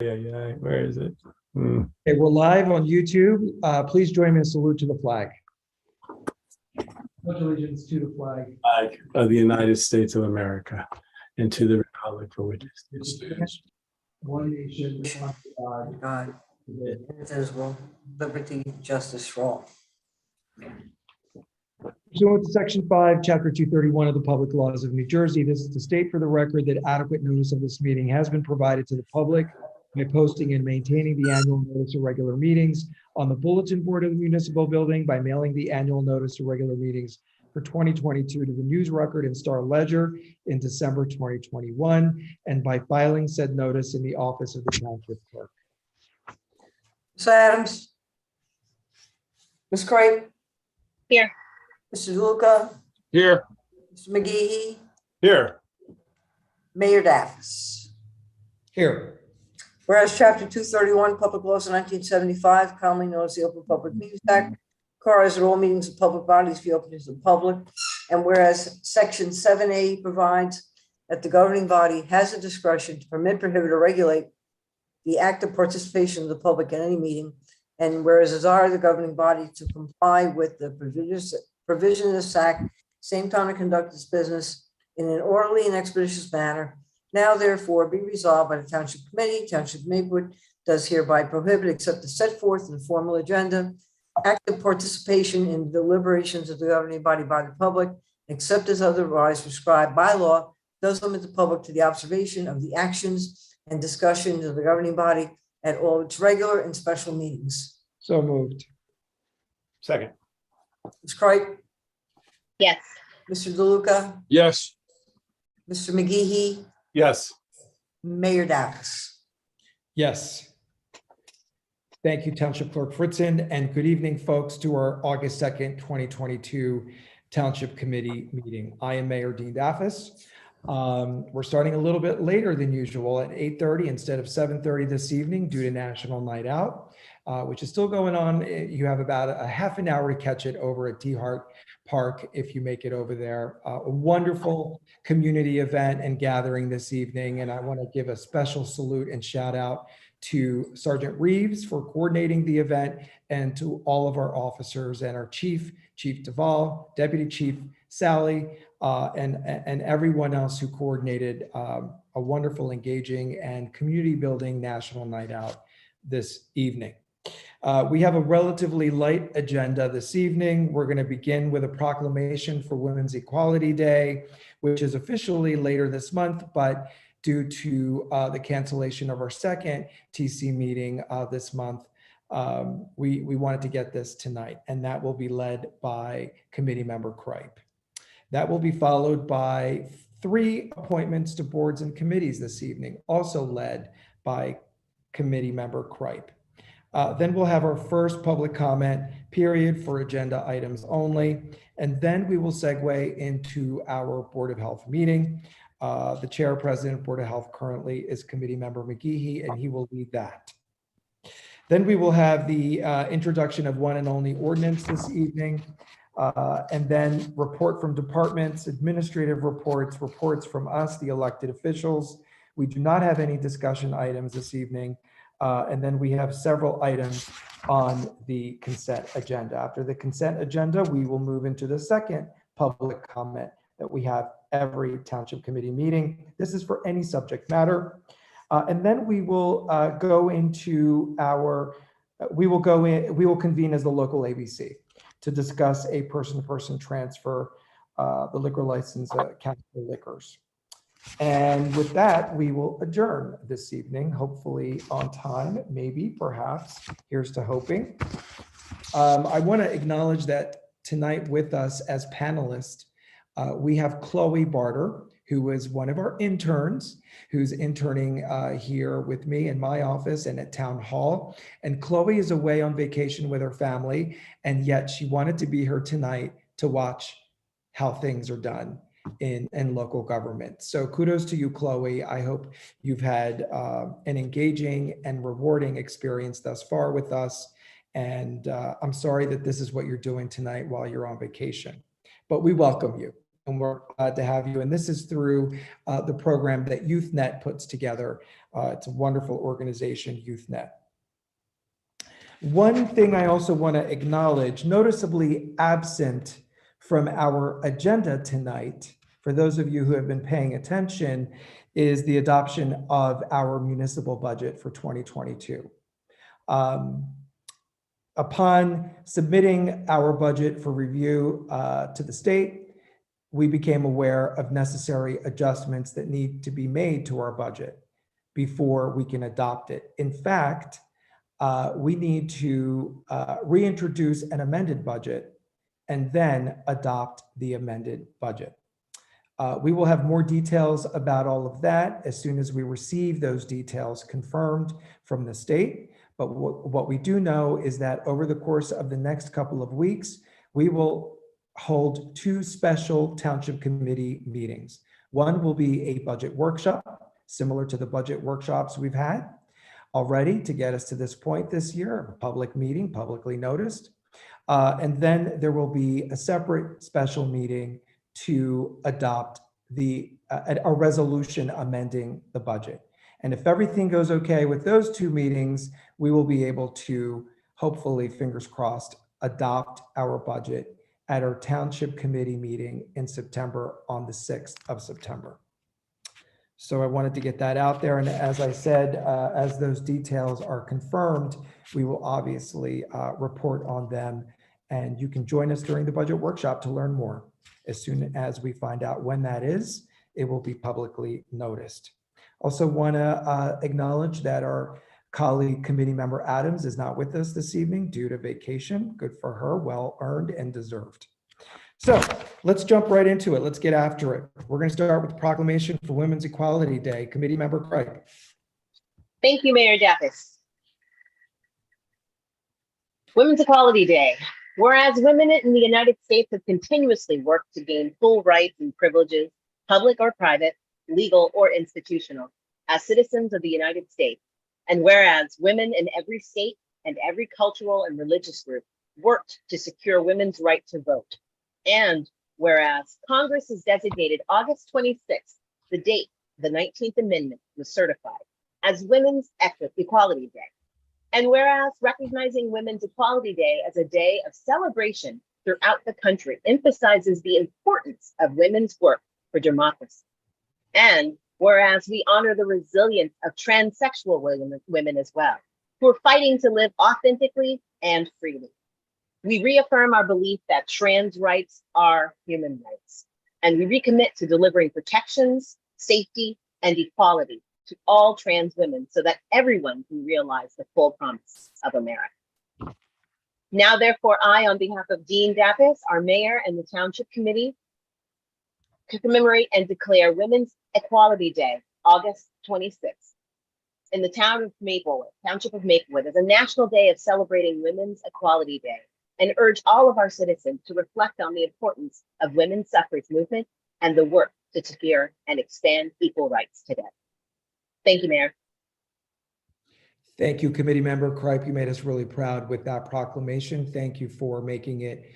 Yeah. Where is it? Hmm. Okay, we're live on YouTube. Please join me in salute to the flag. Pledge allegiance to the flag Flag of the United States of America and to the republic for which it stands. one nation, under God, God, indivisible, liberty, justice for all. Pursuant to Section 5, Chapter 231 of the Public Laws of New Jersey, this is to state for the record that adequate notice of this meeting has been provided to the public by posting and maintaining the annual notice of regular meetings on the bulletin board of the municipal building, by mailing the annual notice of regular meetings for 2022 to the News Record and Star Ledger in December 2021, and by filing said notice in the office of the Township Clerk. Ms. Adams? Ms. Crape? Here. Mr. DeLuca? Here. Mr. McGehee? Here. Mayor Daffis? Here. Whereas Chapter 231, Public Laws of 1975, commonly known as the Open Public Meetings Act, requires that all meetings of public bodies be open to the public. And whereas Section 7A provides that the governing body has the discretion to permit, prohibit, or regulate the active participation of the public in any meeting, and whereas desire the governing body to comply with the provision of this act, same time to conduct its business in an orderly and expeditious manner, now therefore be resolved by the Township Committee, Township of Maplewood does hereby prohibit, except as set forth in the formal agenda, active participation in deliberations of the governing body by the public, except as otherwise prescribed by law, does limit the public to the observation of the actions and discussions of the governing body at all its regular and special meetings. So moved. Second. Ms. Craik? Yes. Mr. DeLuca? Yes. Mr. McGehee? Yes. Mayor Daffis? Yes. Thank you, Township Clerk Fritzen, and good evening, folks, to our August 2nd, 2022 Township Committee meeting. I am Mayor Dean Daffis. We're starting a little bit later than usual at 8:30 instead of 7:30 this evening due to National Night Out, which is still going on. You have about a half an hour to catch it over at D Hart Park if you make it over there. A wonderful community event and gathering this evening, and I want to give a special salute and shout out to Sergeant Reeves for coordinating the event, and to all of our officers and our Chief Duvall, Deputy Chief Sally, and everyone else who coordinated a wonderful, engaging, and community building National Night Out this evening. We have a relatively light agenda this evening. We're going to begin with a proclamation for Women's Equality Day, which is officially later this month, but due to the cancellation of our second TC meeting this month, we wanted to get this tonight, and that will be led by Committee Member Cripe. That will be followed by 3 appointments to boards and committees this evening, also led by Committee Member Cripe. Then we'll have our first public comment period for agenda items only, and then we will segue into our Board of Health meeting. The Chair President of Board of Health currently is Committee Member McGehee, and he will lead that. Then we will have the introduction of one and only ordinance this evening, and then report from departments, administrative reports, reports from us, the elected officials. We do not have any discussion items this evening. And then we have several items on the consent agenda. After the consent agenda, we will move into the second public comment that we have every Township Committee meeting. This is for any subject matter. And then we will go into our, we will convene as the local ABC to discuss a person-to-person transfer, the liquor license, Capital Liquors. And with that, we will adjourn this evening, hopefully on time, maybe, perhaps. Here's to hoping. I want to acknowledge that tonight with us as panelists, we have Chloe Barter, who is one of our interns, who's interning here with me in my office and at Town Hall. And Chloe is away on vacation with her family, and yet she wanted to be here tonight to watch how things are done in local government. So kudos to you, Chloe. I hope you've had an engaging and rewarding experience thus far with us. And I'm sorry that this is what you're doing tonight while you're on vacation, but we welcome you. and we're glad to have you. And this is through the program that YouthNet puts together. It's a wonderful organization, YouthNet. One thing I also want to acknowledge, noticeably absent from our agenda tonight, for those of you who have been paying attention, is the adoption of our municipal budget for 2022. Upon submitting our budget for review to the state, we became aware of necessary adjustments that need to be made to our budget before we can adopt it. In fact, we need to reintroduce an amended budget and then adopt the amended budget. We will have more details about all of that as soon as we receive those details confirmed from the state. But what we do know is that over the course of the next couple of weeks, we will hold 2 special township committee meetings. One will be a budget workshop, similar to the budget workshops we've had already to get us to this point this year, a public meeting, publicly noticed. And then there will be a separate special meeting to adopt a resolution amending the budget. And if everything goes okay with those 2 meetings, we will be able to, hopefully, fingers crossed, adopt our budget at our township committee meeting in September, on the 6th of September. So I wanted to get that out there. And as I said, as those details are confirmed, we will obviously report on them. And you can join us during the budget workshop to learn more. As soon as we find out when that is, it will be publicly noticed. Also want to acknowledge that our colleague committee member Adams is not with us this evening due to vacation. Good for her, well earned and deserved. So let's jump right into it. Let's get after it. We're going to start with the Proclamation for Women's Equality Day. Committee member Craig. Thank you, Mayor Jaffes. Women's Equality Day. Whereas women in the United States have continuously worked to gain full rights and privileges, public or private, legal or institutional, as citizens of the United States. And whereas women in every state and every cultural and religious group worked to secure women's right to vote. And whereas Congress has designated August 26th, the date the 19th Amendment was certified, as Women's Equality Day. And whereas recognizing Women's Equality Day as a day of celebration throughout the country emphasizes the importance of women's work for democracy. And whereas we honor the resilience of transsexual women as well, who are fighting to live authentically and freely. We reaffirm our belief that trans rights are human rights, and we recommit to delivering protections, safety, and equality to all trans women so that everyone can realize the full promise of America. Now, therefore, I, on behalf of Dean Dappis, our mayor, and the Township Committee, to commemorate and declare Women's Equality Day, August 26th, in the town of Maplewood, Township of Maplewood, as a national day of celebrating Women's Equality Day, and urge all of our citizens to reflect on the importance of women's suffrage movement and the work to secure and expand equal rights today. Thank you, Mayor. Thank you, committee member Kripe. You made us really proud with that proclamation. Thank you for making it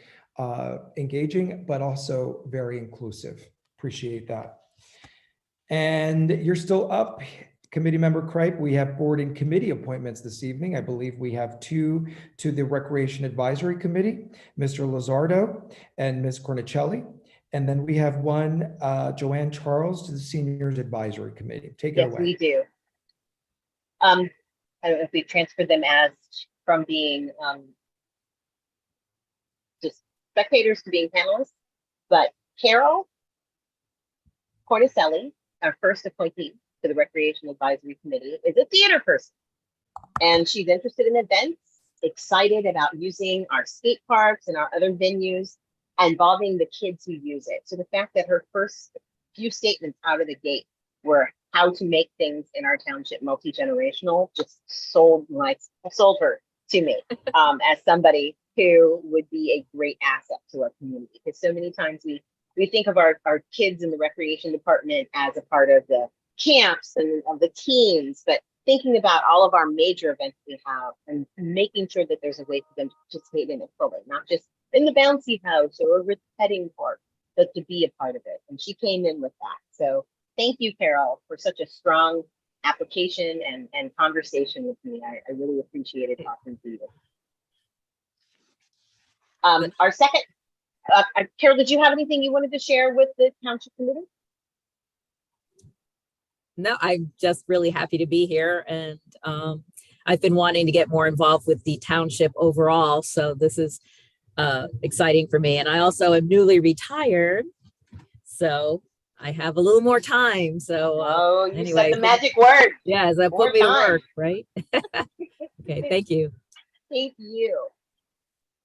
engaging, but also very inclusive. Appreciate that. And you're still up, committee member Kripe. We have board and committee appointments this evening. I believe we have 2 to the Recreation Advisory Committee, Mr. Lizardo and Ms. Cornicelli. And then we have 1, Joanne Charles, to the Seniors Advisory Committee. Take it away. Yes, we do. I don't know if we've transferred them as from being just spectators to being panelists, but Carol Cornicelli, our first appointee to the Recreation Advisory Committee, is a theater person. And she's interested in events, excited about using our skate parks and our other venues, involving the kids who use it. So the fact that her first few statements out of the gate were how to make things in our township multi-generational just sold her to me as somebody who would be a great asset to our community. Because so many times we think of our kids in the recreation department as a part of the camps and of the teams, but thinking about all of our major events we have and making sure that there's a way for them to participate in it fully, not just in the bouncy house or with petting park, but to be a part of it. And she came in with that. So thank you, Carol, for such a strong application and conversation with me. I really appreciated talking to you. Our second, Carol, did you have anything you wanted to share with the Township Committee? No, I'm just really happy to be here, and I've been wanting to get more involved with the township overall, so this is exciting for me. And I also am newly retired, so I have a little more time. So Oh, you anyway, said the magic word. yes, that More put me to time. work, right? Okay, thank you. Thank you.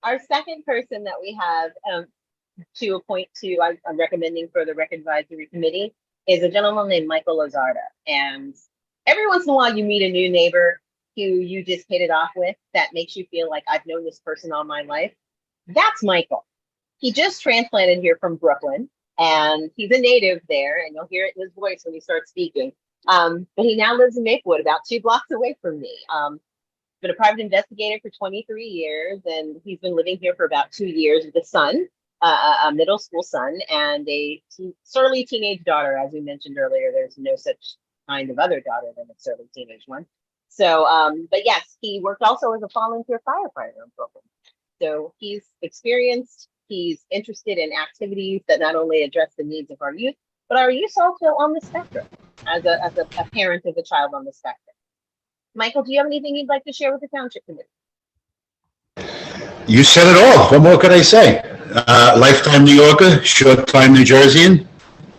Our second person that we have to appoint to, I'm recommending for the Rec Advisory Committee, is a gentleman named Michael Lozarda. And every once in a while you meet a new neighbor who you just hit it off with that makes you feel like I've known this person all my life. That's Michael. He just transplanted here from Brooklyn, and he's a native there, and you'll hear it in his voice when he starts speaking. But he now lives in Maplewood, about 2 blocks away from me. Been a private investigator for 23 years, and he's been living here for about 2 years with a son, a middle school son, and a surly teenage daughter. As we mentioned earlier, there's no such kind of other daughter than a surly teenage one. So, but yes, he worked also as a volunteer firefighter in Brooklyn. So he's experienced, he's interested in activities that not only address the needs of our youth, but our youth also on the spectrum, as a parent of a child on the spectrum. Michael, do you have anything you'd like to share with the Township Committee? You said it all. What more could I say? Lifetime New Yorker, short time New Jerseyan.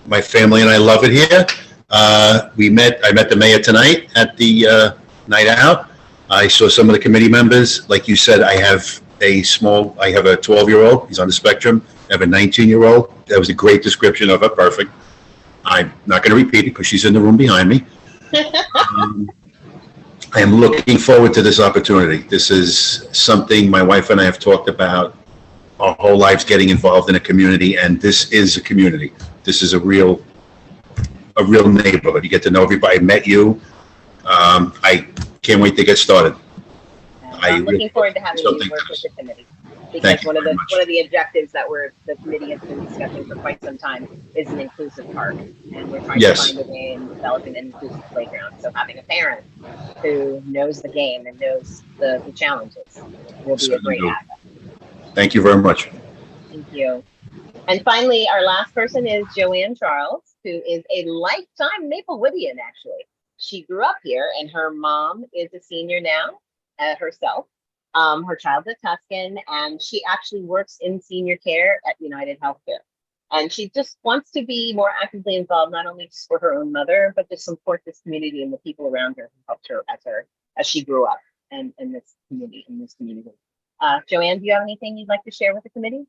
My family and I love it here. I met the mayor tonight at the night out. I saw some of the committee members. Like you said, I have a 12-year-old. He's on the spectrum. I have a 19-year-old. That was a great description of her. Perfect. I'm not going to repeat it because she's in the room behind me. I am looking forward to this opportunity. This is something my wife and I have talked about our whole lives, getting involved in a community, and this is a community. This is a real neighborhood. You get to know everybody. I met you. I can't wait to get started. I'm looking forward to having you work with the committee, because one of the objectives that the committee has been discussing for quite some time is an inclusive park, and we're trying to find a way in developing an inclusive playground. So having a parent who knows the game and knows the challenges will be a great asset. Thank you very much. Thank you. And finally, our last person is Joanne Charles, who is a lifetime Maplewoodian, actually. She grew up here, and her mom is a senior now herself. Her child's a Tuscan, and she actually works in senior care at United Healthcare. And she just wants to be more actively involved, not only just for her own mother, but to support this community and the people around her who helped her as she grew up in this community. Joanne, do you have anything you'd like to share with the committee?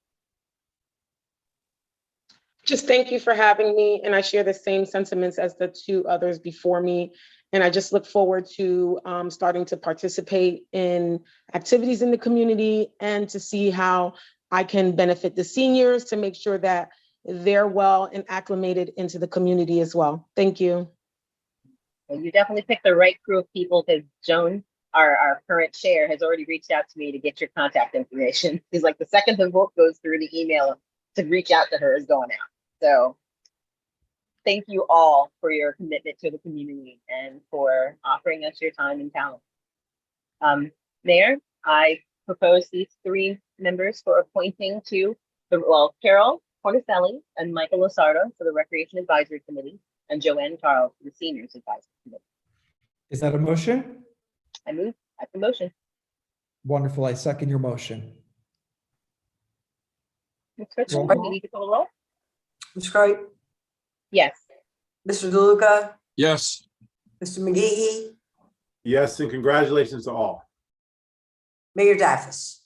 Just thank you for having me, and I share the same sentiments as the 2 others before me. And I just look forward to starting to participate in activities in the community and to see how I can benefit the seniors to make sure that they're well and acclimated into the community as well. Thank you. Well, you definitely picked the right crew of people, because Joan, our current chair, has already reached out to me to get your contact information. She's like, the second the vote goes through, the email to reach out to her is going out. So thank you all for your commitment to the community and for offering us your time and talent. Mayor, I propose these 3 members for appointing to Carol Porticelli and Michael Lozarda for the Recreation Advisory Committee, and Joanne Charles for the Seniors Advisory Committee. Is that a motion? I move at the motion. Wonderful. I second your motion. Ms. Christian, Roll do call. you need to call a roll? Ms. Wright, Yes. Mr. DeLuca, Yes. Mr. McGehee, Yes, and congratulations to all. Mayor Daffis.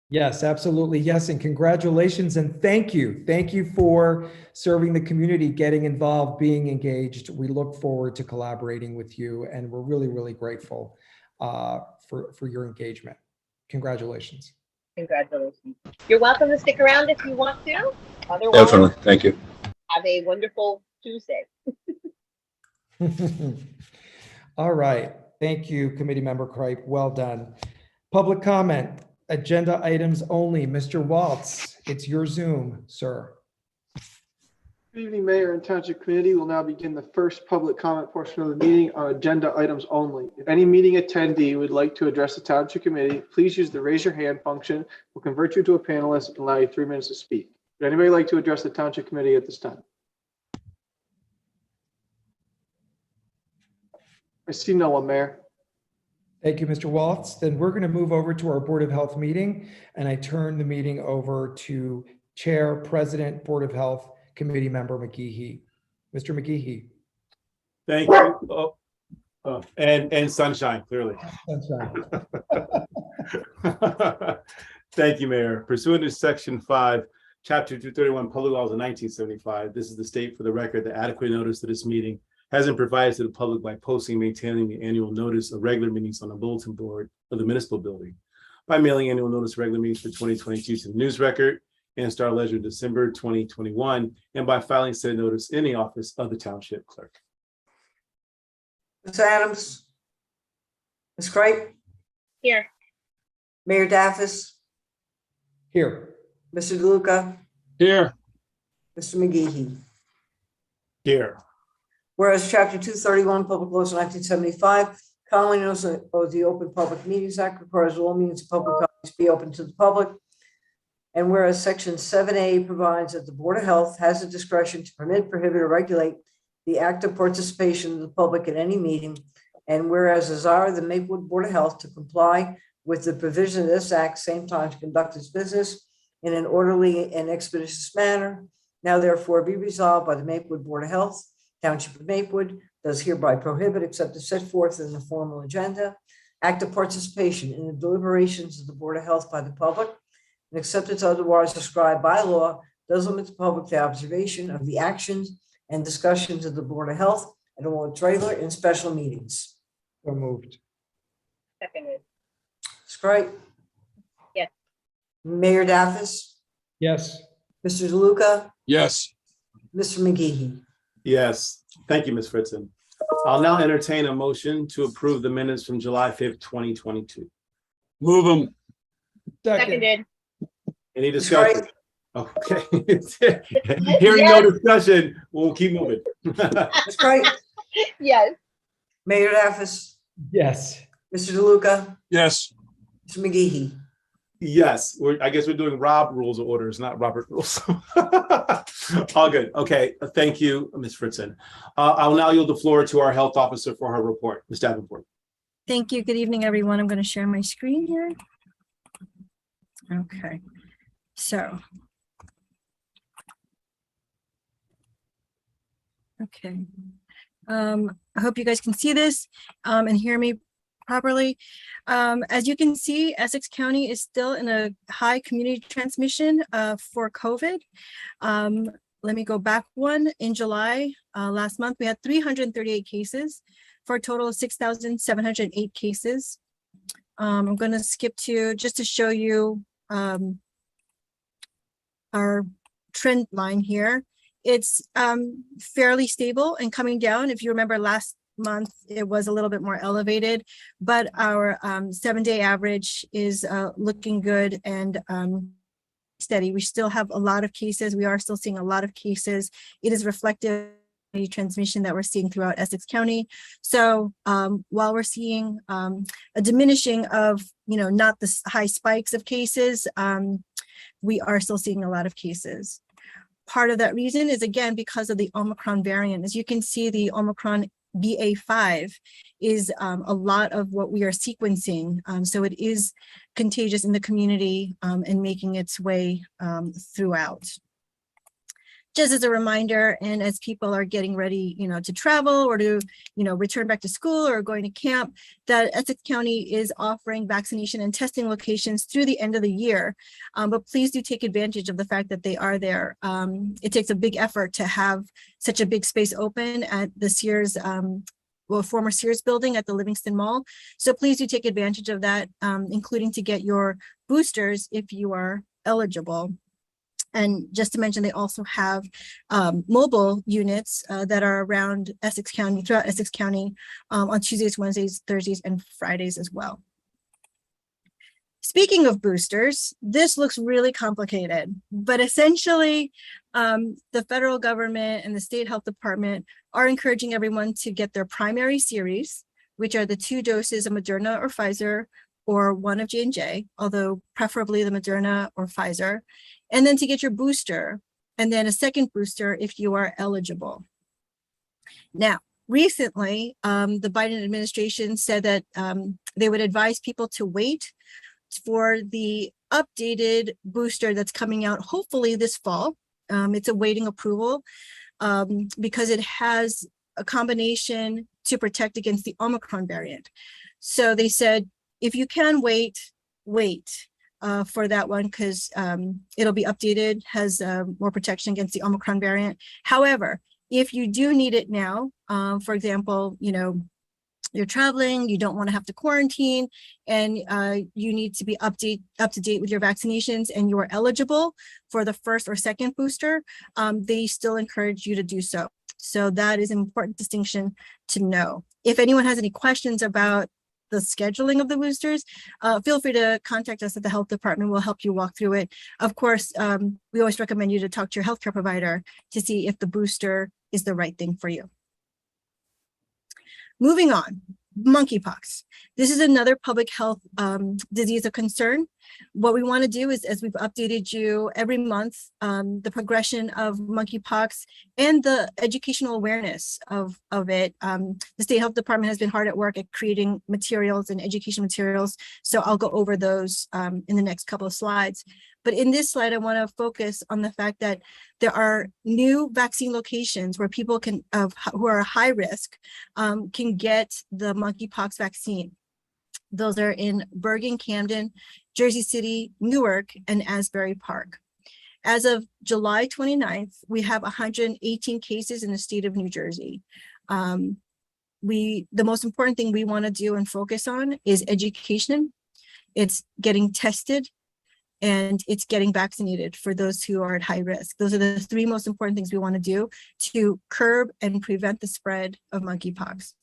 Yes, absolutely. Yes, and congratulations and thank you. Thank you for serving the community, getting involved, being engaged. We look forward to collaborating with you, and we're really, really grateful for your engagement. Congratulations. Congratulations. You're welcome to stick around if you want to. Otherwise, Definitely. Thank you. have a wonderful Tuesday. All right. Thank you, Committee Member Kripe. Well done. Public comment, agenda items only. Mr. Waltz, it's your Zoom, sir. Good evening, Mayor and Township Committee. We'll now begin the first public comment portion of the meeting on agenda items only. If any meeting attendee would like to address the Township Committee, please use the raise your hand function. We'll convert you to a panelist and allow you 3 minutes to speak. Would anybody like to address the Township Committee at this time? I see no one, Mayor. Thank you, Mr. Waltz. Then we're going to move over to our Board of Health meeting, and I turn the meeting over to Chair, President, Board of Health Committee Member McGehee. Mr. McGehee. Thank you. And sunshine, clearly. Sunshine. Thank you, Mayor. Pursuant to Section 5, Chapter 231, Public Laws of 1975, this is the state for the record that adequate notice to this meeting has been provided to the public by posting and maintaining the annual notice of regular meetings on the bulletin board of the municipal building, by mailing annual notice of regular meetings for 2022 to the News Record and Star Ledger December 2021, and by filing said notice in the office of the Township Clerk. Ms. Adams? Ms. Craig? Here. Mayor Daffis? Here. Mr. DeLuca? Here. Mr. McGehee? Here. Whereas Chapter 231, Public Laws of 1975, commonly known as the Open Public Meetings Act, requires all meetings of public bodies be open to the public. And whereas Section 7A provides that the Board of Health has the discretion to permit, prohibit, or regulate the active participation of the public at any meeting. And whereas desire the Maplewood Board of Health to comply with the provision of this act, same time to conduct its business in an orderly and expeditious manner. Now therefore be resolved by the Maplewood Board of Health, Township of Maplewood, does hereby prohibit, except as set forth in the formal agenda, active participation in the deliberations of the Board of Health by the public, and except it's otherwise prescribed by law, does limit the public the observation of the actions and discussions of the Board of Health at all its regular and special meetings. So moved. Seconded. Ms. Craig? Yes. Mayor Daffis? Yes. Mr. DeLuca? Yes. Mr. McGehee? Yes. Thank you, Ms. Fritzen. I'll now entertain a motion to approve the minutes from July 5th, 2022. Move them. Seconded. Any Ms. discussion? Craig? Okay. Hearing no discussion, we'll keep moving. Ms. Craig? Yes. Mayor Daffis? Yes. Mr. DeLuca? Yes. Mr. McGehee? Yes, I guess we're doing Rob rules of orders, not Robert rules. All good. Okay, thank you, Ms. Fritzen. I'll now yield the floor to our health officer for her report. Ms. Davenport. Thank you. Good evening, everyone. I'm going to share my screen here. Okay, so. Okay. I hope you guys can see this and hear me properly. As you can see, Essex County is still in a high community transmission for COVID. Let me go back one. In July last month, we had 338 cases for a total of 6,708 cases. I'm going to skip to just to show you our trend line here. It's fairly stable and coming down. If you remember last month, it was a little bit more elevated, but our 7-day average is looking good and steady. We still have a lot of cases. We are still seeing a lot of cases. It is reflective of the transmission that we're seeing throughout Essex County. So while we're seeing a diminishing of, not the high spikes of cases, we are still seeing a lot of cases. Part of that reason is, again, because of the Omicron variant. As you can see, the Omicron BA.5 is a lot of what we are sequencing. So it is contagious in the community and making its way throughout. Just as a reminder, and as people are getting ready, to travel or to, return back to school or going to camp, that Essex County is offering vaccination and testing locations through the end of the year. But please do take advantage of the fact that they are there. It takes a big effort to have such a big space open at the Sears, former Sears building at the Livingston Mall. So please do take advantage of that, including to get your boosters if you are eligible. And just to mention, they also have mobile units that are around Essex County, throughout Essex County on Tuesdays, Wednesdays, Thursdays, and Fridays as well. Speaking of boosters, this looks really complicated, but essentially the federal government and the state health department are encouraging everyone to get their primary series, which are the 2 doses of Moderna or Pfizer or 1 of J&J, although preferably the Moderna or Pfizer, and then to get your booster and then a second booster if you are eligible. Now, recently, the Biden administration said that they would advise people to wait for the updated booster that's coming out hopefully this fall. It's awaiting approval because it has a combination to protect against the Omicron variant. So they said, if you can wait for that one because it'll be updated, has more protection against the Omicron variant. However, if you do need it now, for example, you're traveling, you don't want to have to quarantine, and you need to be up to date with your vaccinations and you are eligible for the first or second booster, they still encourage you to do so. So that is an important distinction to know. If anyone has any questions about the scheduling of the boosters, feel free to contact us at the health department. We'll help you walk through it. Of course, we always recommend you to talk to your healthcare provider to see if the booster is the right thing for you. Moving on, monkeypox. This is another public health disease of concern. What we want to do is, as we've updated you every month, the progression of monkeypox and the educational awareness of it. The state health department has been hard at work at creating materials and education materials. So I'll go over those in the next couple of slides. But in this slide, I want to focus on the fact that there are new vaccine locations where people who are high risk can get the monkeypox vaccine. Those are in Bergen, Camden, Jersey City, Newark, and Asbury Park. As of July 29th, we have 118 cases in the state of New Jersey. The most important thing we want to do and focus on is education. It's getting tested, and it's getting vaccinated for those who are at high risk. Those are the 3 most important things we want to do to curb and prevent the spread of monkeypox.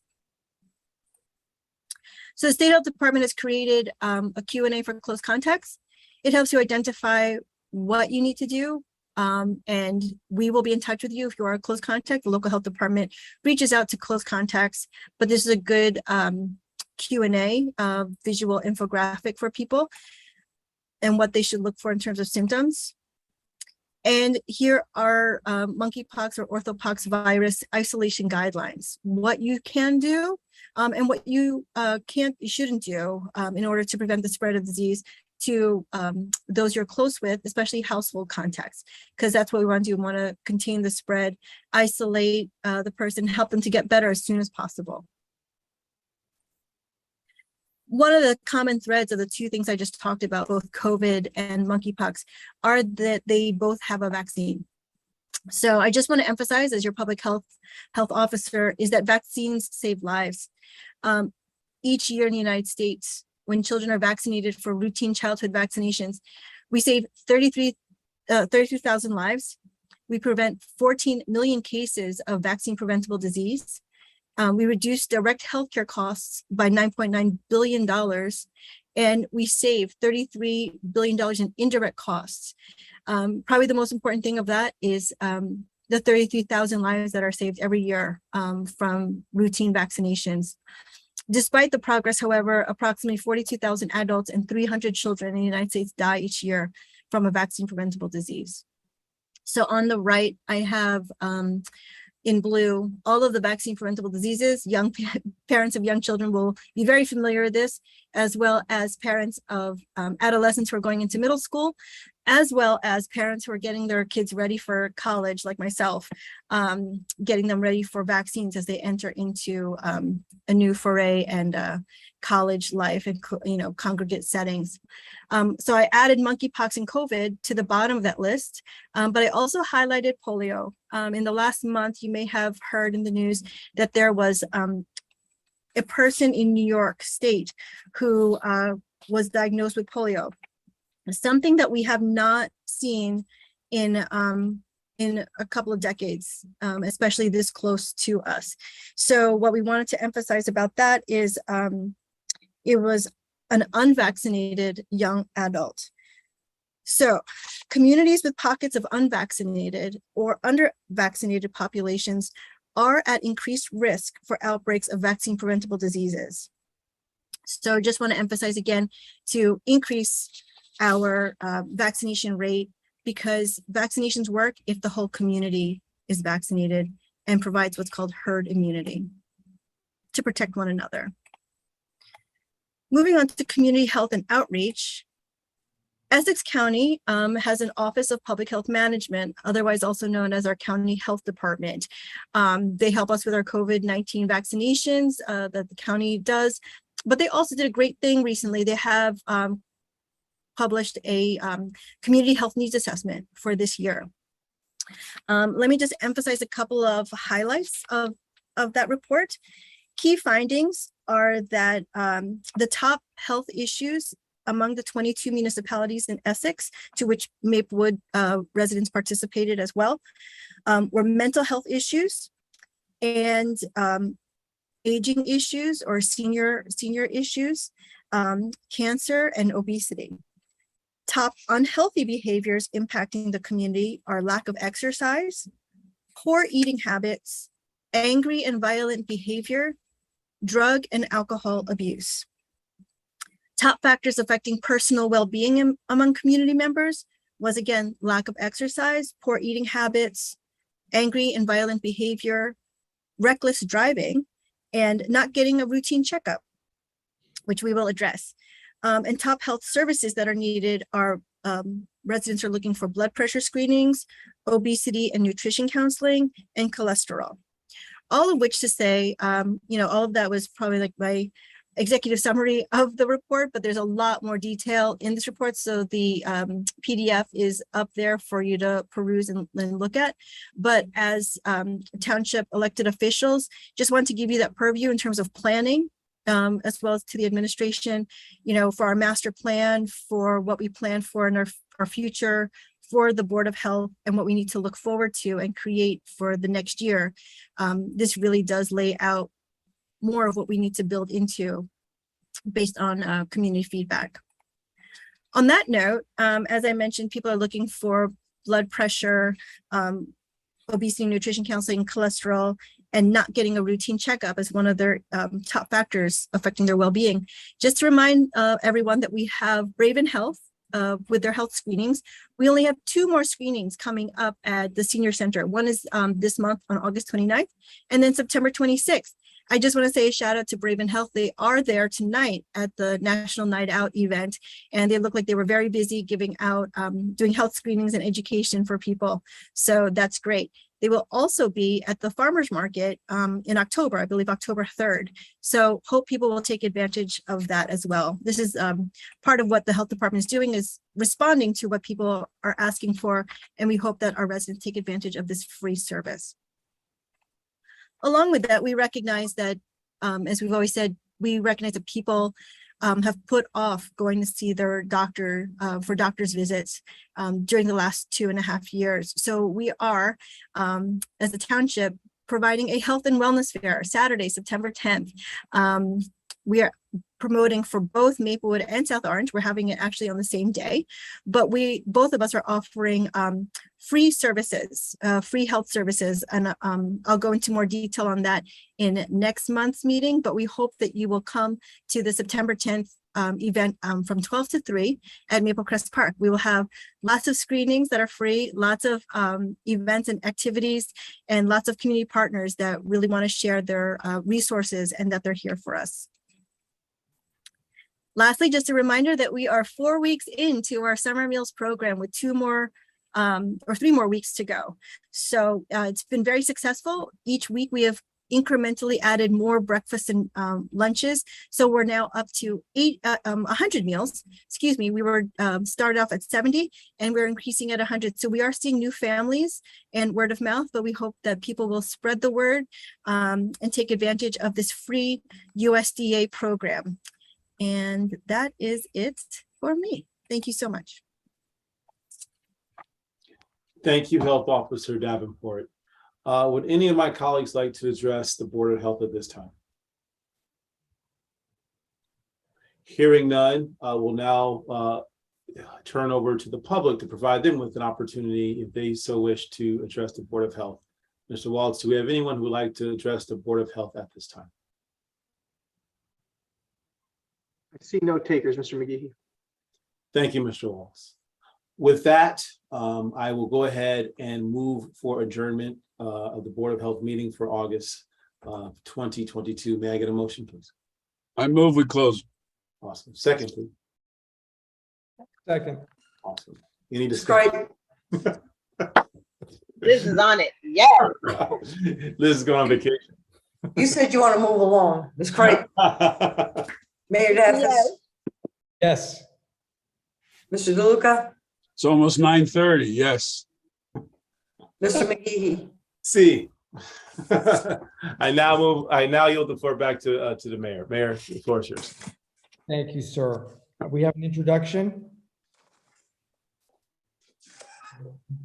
So the State Health Department has created a Q&A for close contacts. It helps you identify what you need to do, and we will be in touch with you if you are a close contact. The local health department reaches out to close contacts, but this is a good Q&A visual infographic for people and what they should look for in terms of symptoms. And here are monkeypox or orthopox virus isolation guidelines, what you can do and what you shouldn't do in order to prevent the spread of disease to those you're close with, especially household contacts, because that's what we want to do. We want to contain the spread, isolate the person, help them to get better as soon as possible. One of the common threads of the 2 things I just talked about, both COVID and monkeypox, are that they both have a vaccine. So I just want to emphasize, as your public health officer, is that vaccines save lives. Each year in the United States, when children are vaccinated for routine childhood vaccinations, we save 33,000 lives. We prevent 14 million cases of vaccine preventable disease. We reduced direct healthcare costs by $9.9 billion, and we save $33 billion in indirect costs. Probably the most important thing of that is the 33,000 lives that are saved every year from routine vaccinations. Despite the progress, however, approximately 42,000 adults and 300 children in the United States die each year from a vaccine preventable disease. So on the right, I have in blue, all of the vaccine preventable diseases. Young parents of young children will be very familiar with this, as well as parents of adolescents who are going into middle school, as well as parents who are getting their kids ready for college, like myself, getting them ready for vaccines as they enter into a new foray and college life and congregate settings. So I added monkeypox and COVID to the bottom of that list, but I also highlighted polio. In the last month, you may have heard in the news that there was a person in New York State who was diagnosed with polio, something that we have not seen in a couple of decades, especially this close to us. So what we wanted to emphasize about that is it was an unvaccinated young adult. So communities with pockets of unvaccinated or under-vaccinated populations are at increased risk for outbreaks of vaccine preventable diseases. So just want to emphasize again to increase our vaccination rate, because vaccinations work if the whole community is vaccinated and provides what's called herd immunity to protect one another. Moving on to community health and outreach, Essex County has an Office of Public Health Management, otherwise also known as our County Health Department. They help us with our COVID-19 vaccinations that the county does, but they also did a great thing recently. They have published a community health needs assessment for this year. Let me just emphasize a couple of highlights of that report. Key findings are that the top health issues among the 22 municipalities in Essex, to which Maplewood residents participated as well, were mental health issues and aging issues or senior issues, cancer and obesity. Top unhealthy behaviors impacting the community are lack of exercise, poor eating habits, angry and violent behavior, drug and alcohol abuse. Top factors affecting personal well-being among community members was, again, lack of exercise, poor eating habits, angry and violent behavior, reckless driving, and not getting a routine checkup, which we will address. And top health services that are needed are residents are looking for blood pressure screenings, obesity and nutrition counseling, and cholesterol. All of which to say, all of that was probably like my executive summary of the report, but there's a lot more detail in this report. So the PDF is up there for you to peruse and look at. But as township elected officials, just want to give you that purview in terms of planning, as well as to the administration, for our master plan, for what we plan for in our future, for the Board of Health, and what we need to look forward to and create for the next year. This really does lay out more of what we need to build into based on community feedback. On that note, as I mentioned, people are looking for blood pressure, obesity, nutrition counseling, cholesterol, and not getting a routine checkup as one of their top factors affecting their well-being. Just to remind everyone that we have Raven Health with their health screenings. We only have 2 more screenings coming up at the Senior Center. One is this month on August 29th, and then September 26th. I just want to say a shout out to Raven Health. They are there tonight at the National Night Out event, and they look like they were very busy giving out, doing health screenings and education for people. So that's great. They will also be at the farmers market in October, I believe October 3rd. So hope people will take advantage of that as well. This is part of what the health department is doing, is responding to what people are asking for. And we hope that our residents take advantage of this free service. Along with that, we recognize that, as we've always said, we recognize that people have put off going to see their doctor for doctor's visits during the last 2.5 years. So we are, as a township, providing a health and wellness fair Saturday, September 10th. We are promoting for both Maplewood and South Orange. We're having it actually on the same day, but both of us are offering free services, free health services. And I'll go into more detail on that in next month's meeting, but we hope that you will come to the September 10th event from 12 to 3 at Maple Crest Park. We will have lots of screenings that are free, lots of events and activities, and lots of community partners that really want to share their resources and that they're here for us. Lastly, just a reminder that we are 4 weeks into our summer meals program with 3 more weeks to go. So it's been very successful. Each week we have incrementally added more breakfasts and lunches. So we're now up to 100 meals. Excuse me, we were started off at 70 and we're increasing at 100. So we are seeing new families and word of mouth, but we hope that people will spread the word and take advantage of this free USDA program. And that is it for me. Thank you so much. Thank you, Health Officer Davenport. Would any of my colleagues like to address the Board of Health at this time? Hearing none, we'll now turn over to the public to provide them with an opportunity if they so wish to address the Board of Health. Mr. Waltz, do we have anyone who would like to address the Board of Health at this time? I see no takers, Mr. McGehee. Thank you, Mr. Waltz. With that, I will go ahead and move for adjournment of the Board of Health meeting for August 2022. May I get a motion, please? I move we close. Awesome. Second, please. Second. Awesome. Any discussion? Great. Liz is on it. Yeah. Liz is going on vacation. You said you want to move along. Ms. Craig, Mayor Davis, Yes. Mr. DeLuca, It's almost 9:30. Yes. Mr. McGehee. See. I now yield the floor back to the mayor. Mayor, the floor is yours. Thank you, sir. We have an introduction.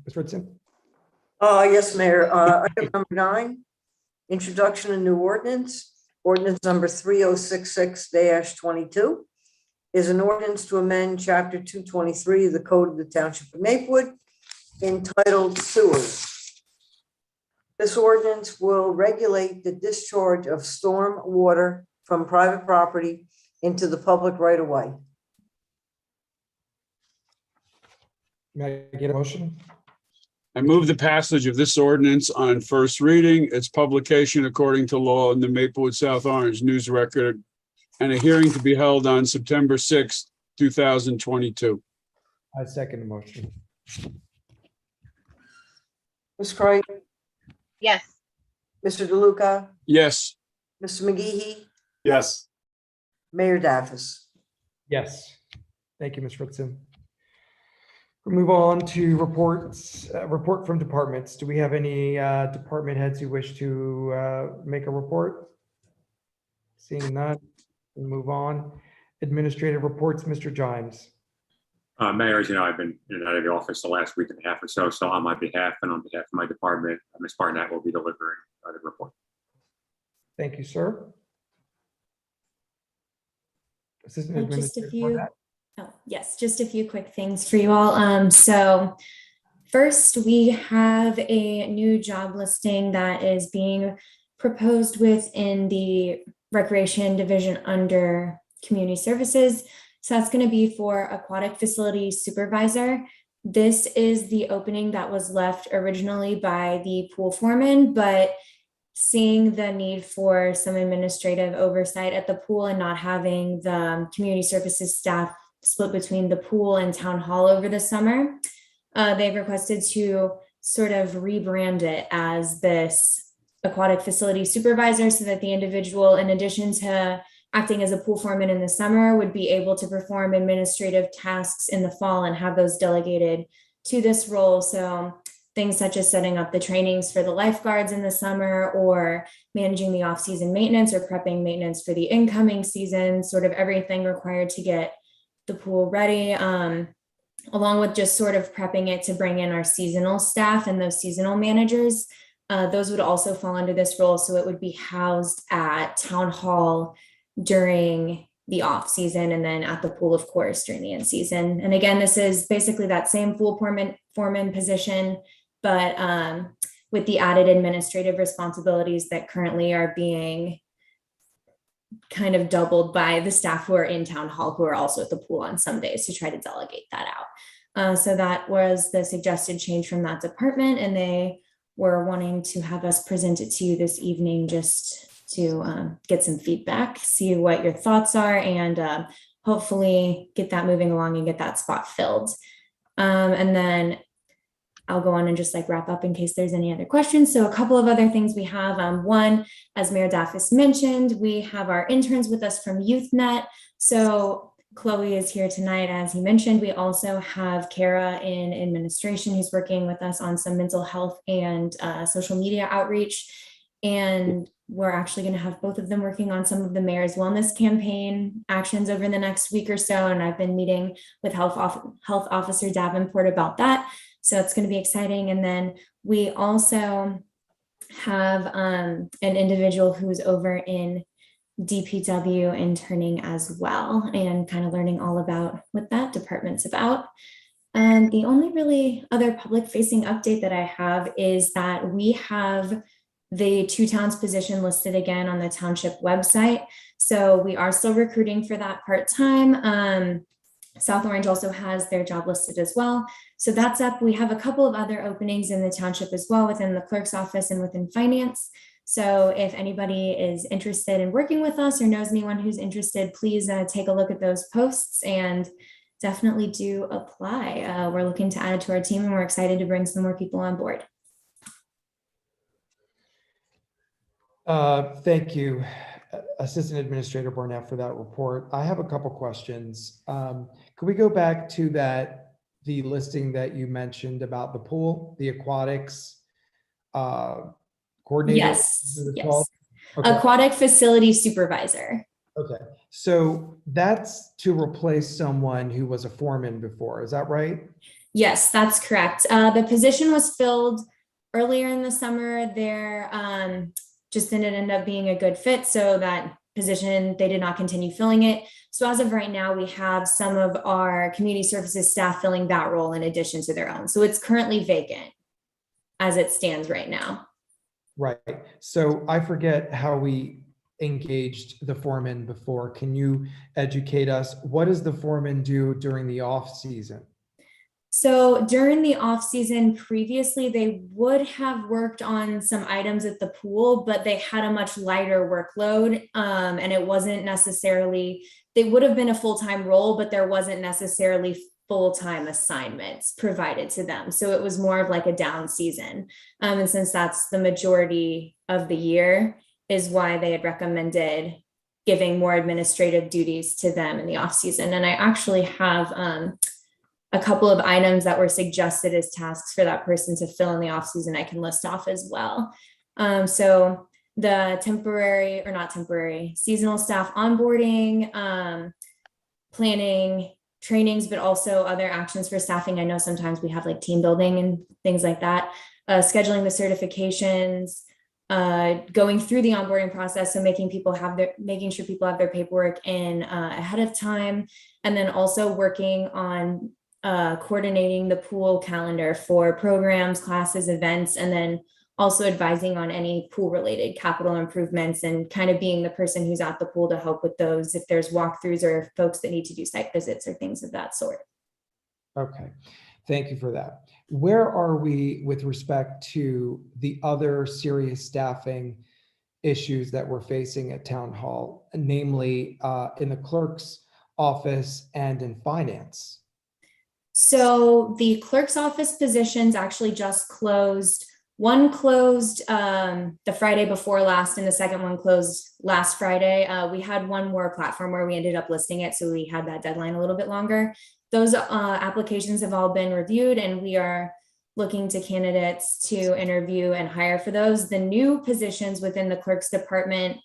Ms. Ritson? Yes, Mayor. Item number 9, introduction of new ordinance. Ordinance number 3066-22 is an ordinance to amend Chapter 223 of the Code of the Township of Maplewood entitled Sewers. This ordinance will regulate the discharge of storm water from private property into the public right-of-way. May I get a motion? I move the passage of this ordinance on first reading, its publication according to law in the Maplewood South Orange News Record, and a hearing to be held on September 6th, 2022. I second the motion. Ms. Craig, Yes. Mr. DeLuca, Yes. Mr. McGehee, Yes. Mayor Davis. Yes. Thank you, Ms. Ritson. We'll move on to reports, report from departments. Do we have any department heads who wish to make a report? Seeing none, we'll move on. Administrative reports, Mr. Gimes. Mayor, as you know, I've been in and out of the office the last week and a half or so. So on my behalf and on behalf of my department, Ms. Barnett will be delivering the report. Thank you, sir. Assistant Just a Administrator few, Barnett. yes, just a few quick things for you all. So first, we have a new job listing that is being proposed within the Recreation Division under Community Services. So that's going to be for Aquatic Facility Supervisor. This is the opening that was left originally by the pool foreman, but seeing the need for some administrative oversight at the pool and not having the community services staff split between the pool and town hall over the summer, they've requested to sort of rebrand it as this Aquatic Facility Supervisor so that the individual, in addition to acting as a pool foreman in the summer, would be able to perform administrative tasks in the fall and have those delegated to this role. So things such as setting up the trainings for the lifeguards in the summer, or managing the off-season maintenance, or prepping maintenance for the incoming season, sort of everything required to get the pool ready, along with just sort of prepping it to bring in our seasonal staff and those seasonal managers. Those would also fall under this role. So it would be housed at town hall during the off season, and then at the pool, of course, during the in season. And again, this is basically that same pool foreman position, but with the added administrative responsibilities that currently are being kind of doubled by the staff who are in town hall, who are also at the pool on some days, to try to delegate that out. So that was the suggested change from that department, and they were wanting to have us present it to you this evening just to get some feedback, see what your thoughts are, and hopefully get that moving along and get that spot filled. And then I'll go on and just like wrap up in case there's any other questions. So a couple of other things we have. One, as Mayor Daffis mentioned, we have our interns with us from YouthNet. So Chloe is here tonight, as he mentioned. We also have Kara in administration, who's working with us on some mental health and social media outreach. And we're actually going to have both of them working on some of the mayor's wellness campaign actions over the next week or so. And I've been meeting with Health Officer Davenport about that. So it's going to be exciting. And then we also have an individual who's over in DPW interning as well, and kind of learning all about what that department's about. The only really other public facing update that I have is that we have the 2 towns position listed again on the township website. So we are still recruiting for that part-time. South Orange also has their job listed as well. So that's up. We have a couple of other openings in the township as well within the clerk's office and within finance. So if anybody is interested in working with us or knows anyone who's interested, please take a look at those posts and definitely do apply. We're looking to add to our team and we're excited to bring some more people on board. Thank you, Assistant Administrator Barnett, for that report. I have a couple questions. Could we go back to the listing that you mentioned about the pool, the aquatics coordinator? Yes, yes. Okay. Aquatic facility supervisor. Okay, so that's to replace someone who was a foreman before, is that right? Yes, that's correct. The position was filled earlier in the summer. There just didn't end up being a good fit, so that position, they did not continue filling it. So as of right now, we have some of our community services staff filling that role in addition to their own. So it's currently vacant as it stands right now. Right, so I forget how we engaged the foreman before. Can you educate us? What does the foreman do during the off season? So during the off season previously, they would have worked on some items at the pool, but they had a much lighter workload. And it wasn't necessarily, they would have been a full-time role, but there wasn't necessarily full-time assignments provided to them. So it was more of like a down season. And since that's the majority of the year, is why they had recommended giving more administrative duties to them in the off season. And I actually have a couple of items that were suggested as tasks for that person to fill in the off season I can list off as well. So the temporary, or not temporary, seasonal staff onboarding, planning, trainings, but also other actions for staffing. I know sometimes we have like team building and things like that, scheduling the certifications, going through the onboarding process, so making sure people have their paperwork in ahead of time, and then also working on coordinating the pool calendar for programs, classes, events, and then also advising on any pool related capital improvements and kind of being the person who's at the pool to help with those if there's walkthroughs or folks that need to do site visits or things of that sort. Okay, thank you for that. Where are we with respect to the other serious staffing issues that we're facing at Town Hall, namely in the clerk's office and in finance? So the clerk's office positions actually just closed. One closed the Friday before last, and the second one closed last Friday. We had one more platform where we ended up listing it, so we had that deadline a little bit longer. Those applications have all been reviewed, and we are looking to candidates to interview and hire for those. The new positions within the clerk's department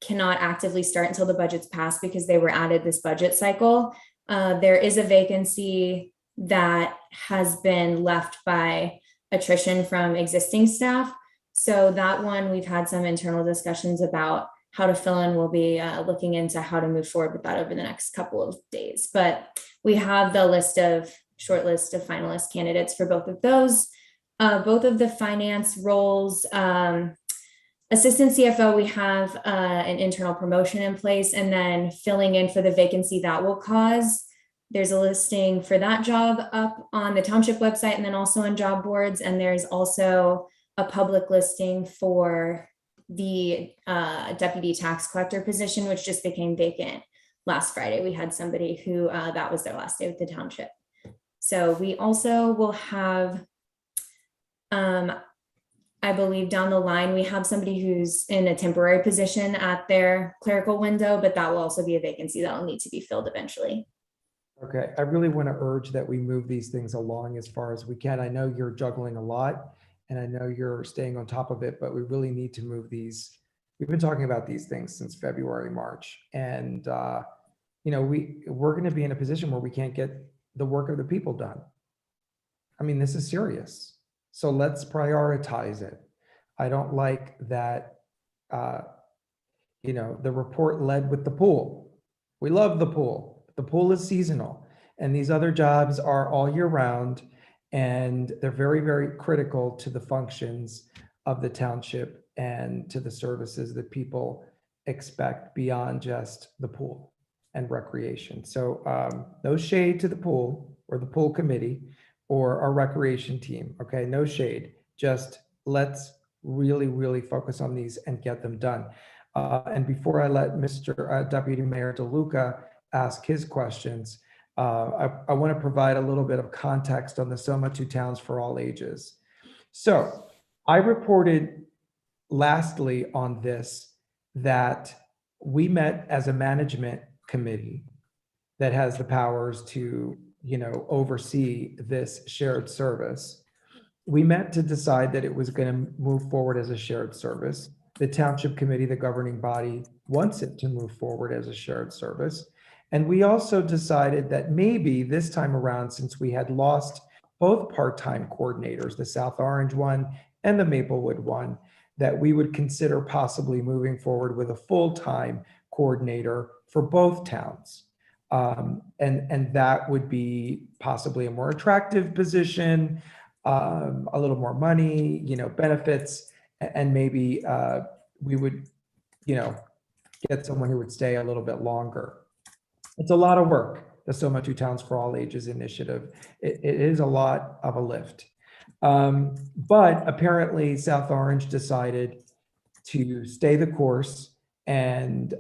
cannot actively start until the budget's passed because they were added this budget cycle. There is a vacancy that has been left by attrition from existing staff. So that one, we've had some internal discussions about how to fill in. We'll be looking into how to move forward with that over the next couple of days. But we have the short list of finalist candidates for both of those. Both of the finance roles, assistant CFO, we have an internal promotion in place, and then filling in for the vacancy that will cause. There's a listing for that job up on the township website and then also on job boards. And there's also a public listing for the deputy tax collector position, which just became vacant last Friday. We had somebody who that was their last day with the township. So we also will have, I believe down the line, we have somebody who's in a temporary position at their clerical window, but that will also be a vacancy that will need to be filled eventually. Okay, I really want to urge that we move these things along as far as we can. I know you're juggling a lot and I know you're staying on top of it, but we really need to move these. We've been talking about these things since February, March, and we're going to be in a position where we can't get the work of the people done. I mean, this is serious. So let's prioritize it. I don't like that the report led with the pool. We love the pool. The pool is seasonal, and these other jobs are all year round, and they're very, very critical to the functions of the township and to the services that people expect beyond just the pool and recreation. So no shade to the pool or the pool committee or our recreation team. Okay, no shade. Just let's really, really focus on these and get them done. And before I let Mr. Deputy Mayor DeLuca ask his questions, I want to provide a little bit of context on the Soma Two Towns for All Ages. So I reported lastly on this that we met as a management committee that has the powers to, oversee this shared service. We met to decide that it was going to move forward as a shared service. The township committee, the governing body, wants it to move forward as a shared service. And we also decided that maybe this time around, since we had lost both part-time coordinators, the South Orange one and the Maplewood one, that we would consider possibly moving forward with a full-time coordinator for both towns. And that would be possibly a more attractive position, a little more money, benefits, and maybe we would, get someone who would stay a little bit longer. It's a lot of work, the Soma Two Towns for All Ages initiative. It is a lot of a lift. But apparently South Orange decided to stay the course and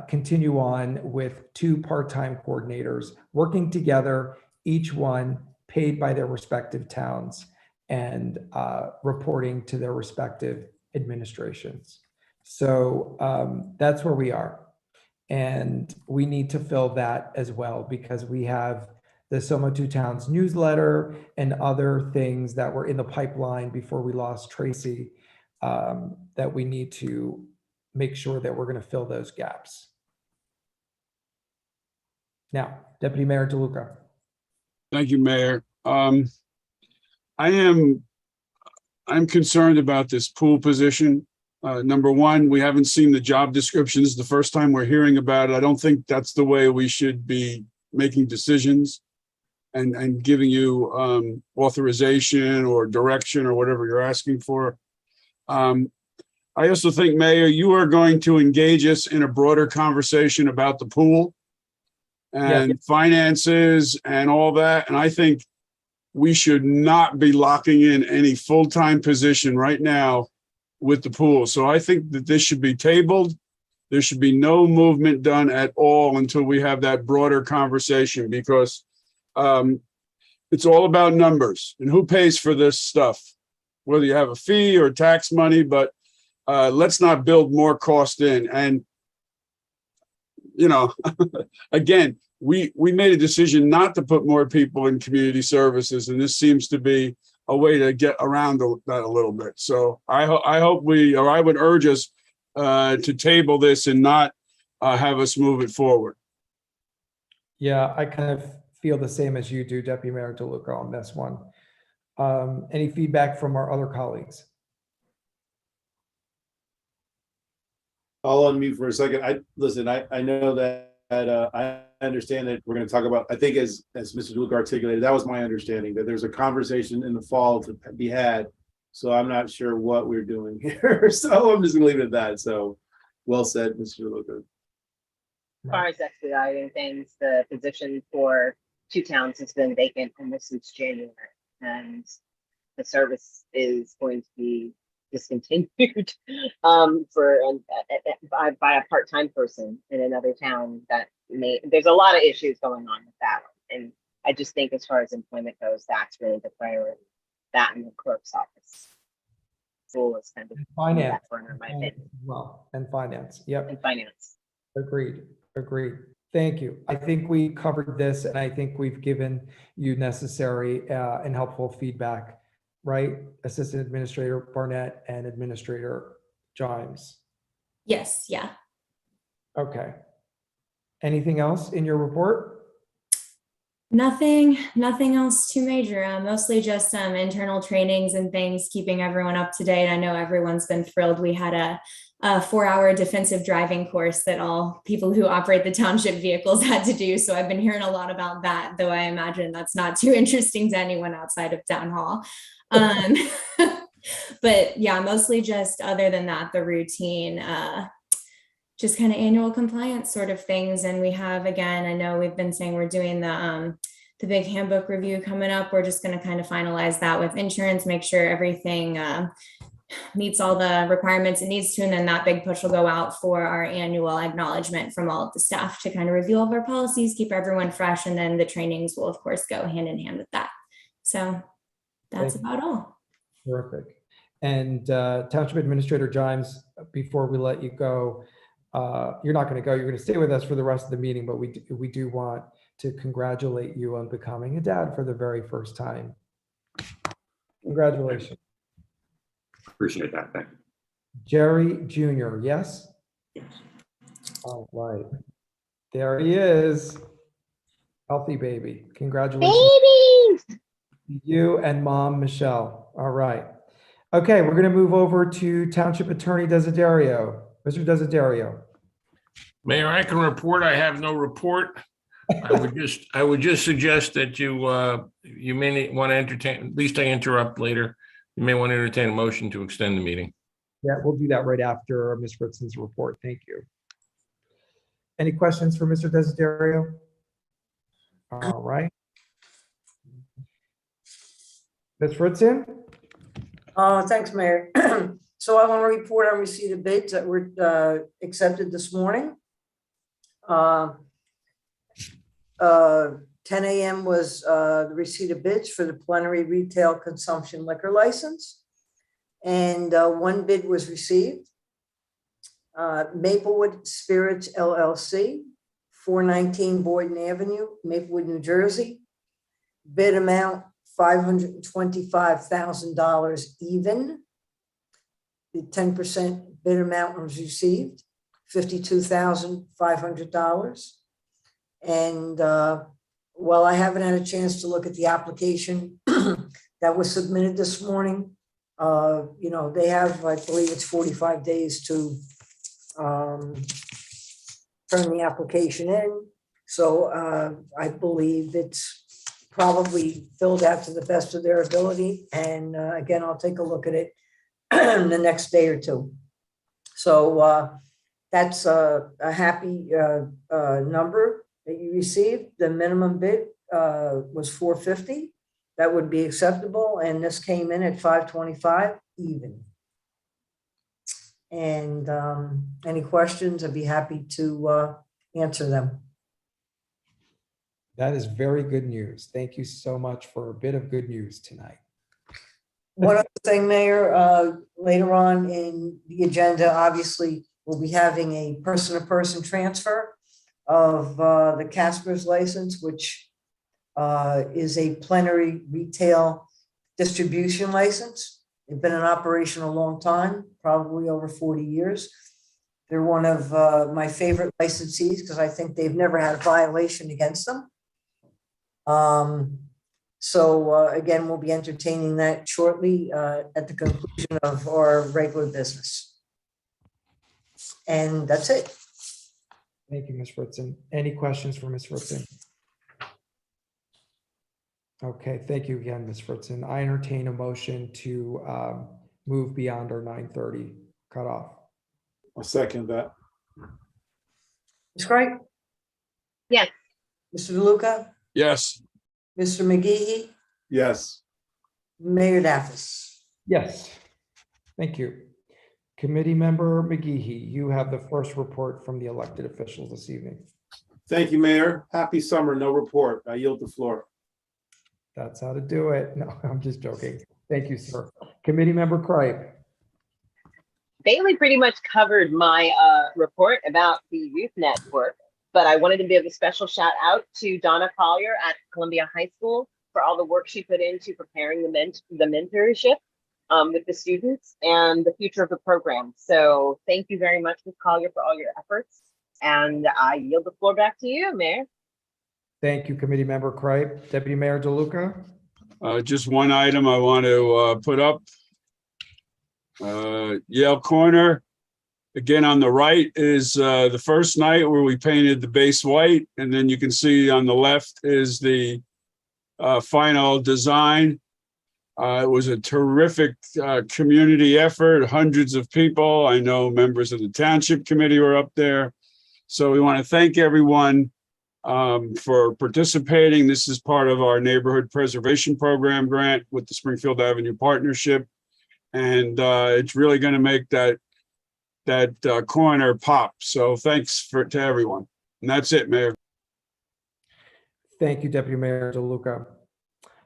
continue on with two part-time coordinators working together, each one paid by their respective towns and reporting to their respective administrations. So that's where we are. And we need to fill that as well, because we have the Soma Two Towns newsletter and other things that were in the pipeline before we lost Tracy, that we need to make sure that we're going to fill those gaps. Now, Deputy Mayor DeLuca. Thank you, Mayor. I'm concerned about this pool position. Number one, we haven't seen the job description. This is the first time we're hearing about it. I don't think that's the way we should be making decisions and giving you authorization or direction or whatever you're asking for. I also think, Mayor, you are going to engage us in a broader conversation about the pool and finances and all that. And I think we should not be locking in any full-time position right now with the pool. So I think that this should be tabled. There should be no movement done at all until we have that broader conversation, because it's all about numbers and who pays for this stuff, whether you have a fee or tax money, but let's not build more cost in. And, again, we made a decision not to put more people in community services, and this seems to be a way to get around that a little bit. So I would urge us to table this and not have us move it forward. Yeah, I kind of feel the same as you do, Deputy Mayor DeLuca, on this one. Any feedback from our other colleagues? I'll unmute for a second. I know that I understand that we're going to talk about, I think as Mr. DeLuca articulated, that was my understanding, that there's a conversation in the fall to be had. So I'm not sure what we're doing here. So I'm just going to leave it at that. So well said, Mr. DeLuca. As far as expediting things, the position for Two Towns has been vacant almost since January, and the service is going to be discontinued by a part-time person in another town. There's a lot of issues going on with that one, and I just think as far as employment goes, that's really the priority. That and the clerk's office. School is kind of finance, back burner, in my opinion. Well, and finance. Yep. And finance. Agreed. Thank you. I think we covered this, and I think we've given you necessary and helpful feedback, right? Assistant Administrator Barnett and Administrator Gimes. Yes, yeah. Okay. Anything else in your report? Nothing else too major. Mostly just internal trainings and things, keeping everyone up to date. I know everyone's been thrilled. We had a a 4-hour defensive driving course that all people who operate the township vehicles had to do. So I've been hearing a lot about that, though I imagine that's not too interesting to anyone outside of town hall. But yeah, mostly just other than that, the routine, just kind of annual compliance sort of things. And we have, again, I know we've been saying we're doing the big handbook review coming up. We're just going to kind of finalize that with insurance, make sure everything meets all the requirements it needs to. And then that big push will go out for our annual acknowledgement from all of the staff to kind of review all of our policies, keep everyone fresh. And then the trainings will, of course, go hand in hand with that. So that's about all. Terrific. And Township Administrator Gimes, before we let you go, you're not going to go, you're going to stay with us for the rest of the meeting, but we do want to congratulate you on becoming a dad for the very first time. Congratulations. Appreciate that. Thank you. Jerry Jr., yes? Yes. All right. There he is. Healthy baby. Congratulations. Babies! You and mom, Michelle. All right. Okay, we're going to move over to Township Attorney Desiderio. Mr. Desiderio. Mayor, I can report. I have no report. I would just suggest that you may want to entertain, at least I interrupt later. You may want to entertain a motion to extend the meeting. Yeah, we'll do that right after Ms. Fritzen's report. Thank you. Any questions for Mr. Desiderio? All right. Ms. Fritzen? Thanks, Mayor. So I want to report on receipt of bids that were accepted this morning. 10 a.m. was the receipt of bids for the plenary retail consumption liquor license. And one bid was received. Maplewood Spirits LLC, 419 Boyden Avenue, Maplewood, New Jersey. Bid amount $525,000 even. The 10% bid amount was received, $52,500. And while I haven't had a chance to look at the application that was submitted this morning, they have, I believe it's 45 days to turn the application in. So I believe it's probably filled out to the best of their ability. And again, I'll take a look at it the next day or two. So that's a happy number that you received. The minimum bid was $450. That would be acceptable. And this came in at $525 even. And any questions, I'd be happy to answer them. That is very good news. Thank you so much for a bit of good news tonight. One other thing, Mayor, later on in the agenda, obviously, we'll be having a person-to-person transfer of the Casper's license, which is a plenary retail distribution license. They've been in operation a long time, probably over 40 years. They're one of my favorite licensees because I think they've never had a violation against them. So again, we'll be entertaining that shortly at the conclusion of our regular business. And that's it. Thank you, Ms. Fritzen. Any questions for Ms. Fritzen? Okay, thank you again, Ms. Fritzen. I entertain a motion to move beyond our 9:30 cutoff. I'll second that. Ms. Craig? Yes. Mr. DeLuca? Yes. Mr. McGehee? Yes. Mayor Daffis? Yes, thank you. Committee member McGehee, you have the first report from the elected officials this evening. Thank you, Mayor. Happy summer. No report. I yield the floor. That's how to do it. No, I'm just joking. Thank you, sir. Committee member Cripe. Bailey pretty much covered my report about the youth network, but I wanted to give a special shout out to Donna Collier at Columbia High School for all the work she put into preparing the mentorship with the students and the future of the program. So thank you very much, Ms. Collier, for all your efforts. And I yield the floor back to you, Mayor. Thank you, committee member Cripe. Deputy Mayor DeLuca. Just one item I want to put up. Yale Corner Again, on the right is the first night where we painted the base white. And then you can see on the left is the final design. It was a terrific community effort, hundreds of people. I know members of the Township Committee were up there. So we want to thank everyone for participating. This is part of our Neighborhood Preservation Program grant with the Springfield Avenue Partnership. And it's really going to make that corner pop. So thanks to everyone. And that's it, Mayor. Thank you, Deputy Mayor DeLuca.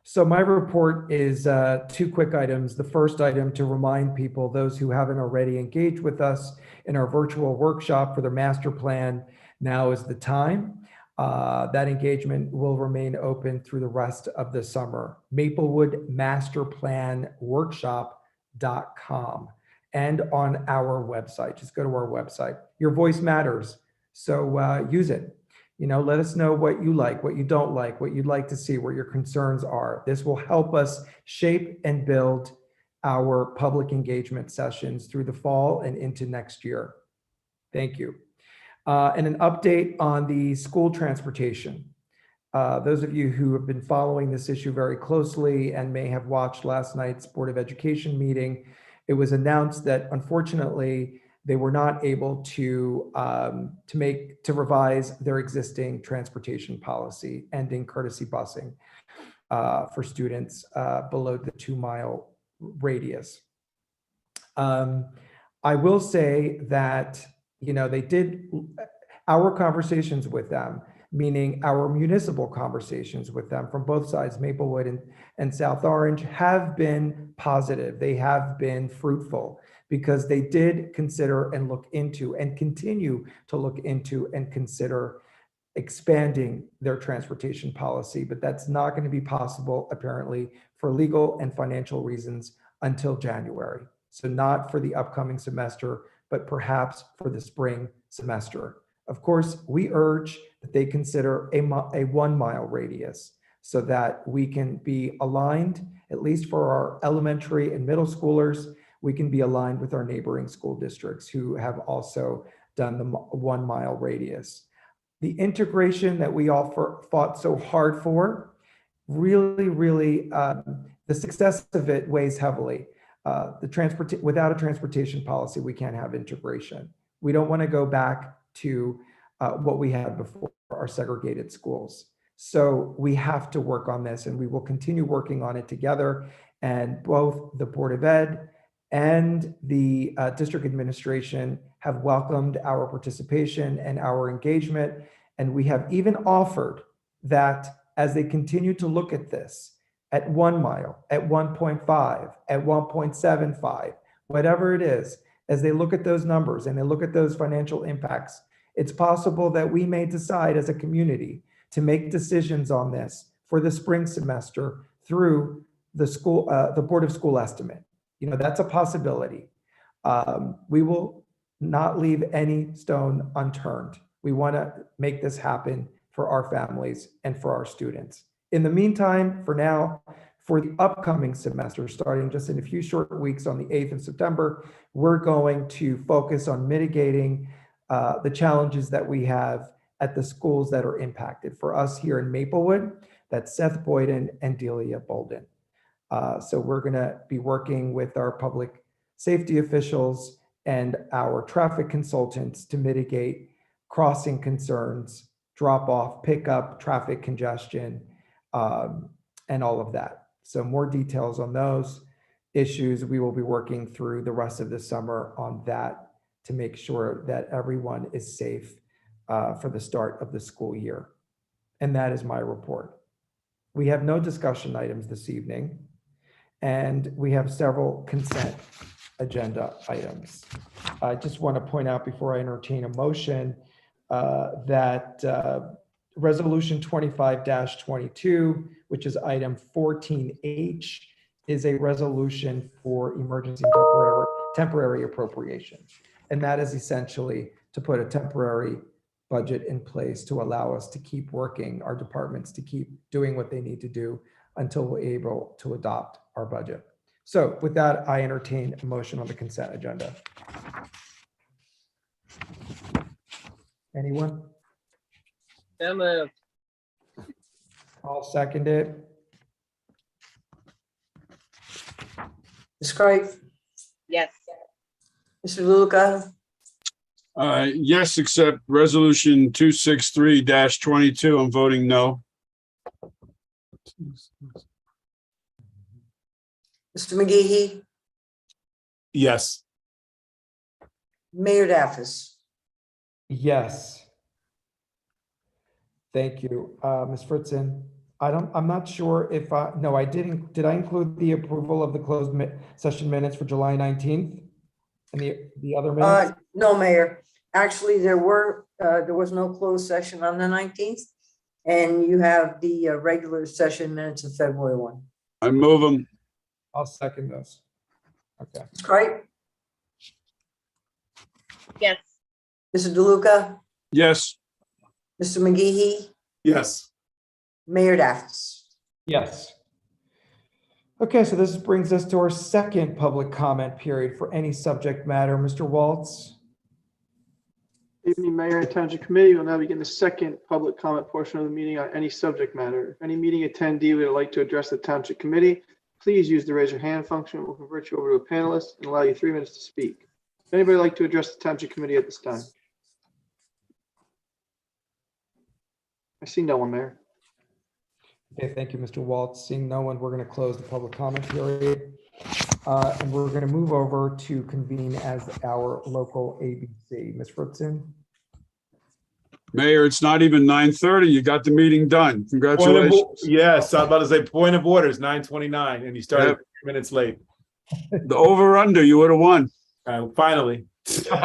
So my report is two quick items. The first item to remind people, those who haven't already engaged with us in our virtual workshop for their master plan, now is the time. That engagement will remain open through the rest of the summer. MaplewoodMasterPlanWorkshop.com and on our website. Just go to our website. Your voice matters, so use it. Let us know what you like, what you don't like, what you'd like to see, what your concerns are. This will help us shape and build our public engagement sessions through the fall and into next year. Thank you. And an update on the school transportation. Those of you who have been following this issue very closely and may have watched last night's Board of Education meeting, it was announced that unfortunately, they were not able to revise their existing transportation policy, ending courtesy busing for students below the 2-mile radius. I will say that they did our conversations with them, meaning our municipal conversations with them from both sides, Maplewood and South Orange, have been positive. They have been fruitful, because they did consider and look into and continue to look into and consider expanding their transportation policy. But that's not going to be possible, apparently, for legal and financial reasons until January. So not for the upcoming semester, but perhaps for the spring semester. Of course, we urge that they consider a 1-mile radius so that we can be aligned, at least for our elementary and middle schoolers. We can be aligned with our neighboring school districts who have also done the 1-mile radius. The integration that we all fought so hard for, really, the success of it weighs heavily. Without a transportation policy, we can't have integration. We don't want to go back to what we had before, our segregated schools. So we have to work on this, and we will continue working on it together. And both the Board of Ed and the district administration have welcomed our participation and our engagement. And we have even offered that as they continue to look at this, at 1 mile, at 1.5, at 1.75, whatever it is, as they look at those numbers and they look at those financial impacts, it's possible that we may decide as a community to make decisions on this for the spring semester through the Board of School estimate. That's a possibility. We will not leave any stone unturned. We want to make this happen for our families and for our students. In the meantime, for now, for the upcoming semester, starting just in a few short weeks on the 8th of September, we're going to focus on mitigating the challenges that we have at the schools that are impacted. For us here in Maplewood, that's Seth Boyden and Delia Bolden. So we're going to be working with our public safety officials and our traffic consultants to mitigate crossing concerns, drop off, pick up, traffic congestion, and all of that. So more details on those issues. We will be working through the rest of the summer on that to make sure that everyone is safe for the start of the school year. And that is my report. We have no discussion items this evening, and we have several consent agenda items. I just want to point out before I entertain a motion that Resolution 25-22, which is item 14H, is a resolution for emergency temporary appropriation. And that is essentially to put a temporary budget in place to allow us to keep working, our departments to keep doing what they need to do until we're able to adopt our budget. So with that, I entertain a motion on the consent agenda. Anyone? So moved. I'll second it. Ms. Kreip, Yes. Mr. Luca, Yes, except resolution 263-22. I'm voting no. Mr. McGehee, Yes. Mayor Daffis. Yes. Thank you. Ms. Fritzen, I'm not sure if, no, did I include the approval of the closed session minutes for July 19th? And the other minutes? No, Mayor. Actually, there was no closed session on the 19th. And you have the regular session minutes of February 1. I move them. I'll second those. Okay. Ms. Kreip, Yes. Mr. DeLuca, Yes. Mr. McGehee, Yes. Mayor Daffis. Yes. Okay, so this brings us to our second public comment period for any subject matter. Mr. Waltz? Evening, Mayor and Township Committee. We'll now begin the second public comment portion of the meeting on any subject matter. If any meeting attendee would like to address the Township Committee, please use the raise your hand function. We'll convert you over to a panelist and allow you 3 minutes to speak. Would anybody like to address the Township Committee at this time? I see no one, Mayor. Okay, thank you, Mr. Waltz. Seeing no one, we're going to close the public comment period. And we're going to move over to convene as our local ABC. Ms. Fritzen? Mayor, it's not even 9:30. You got the meeting done. Congratulations. Yes, I was about to say point of order is 9:29 and you started Yep. 3 minutes late. The over under, you would have won. Finally. I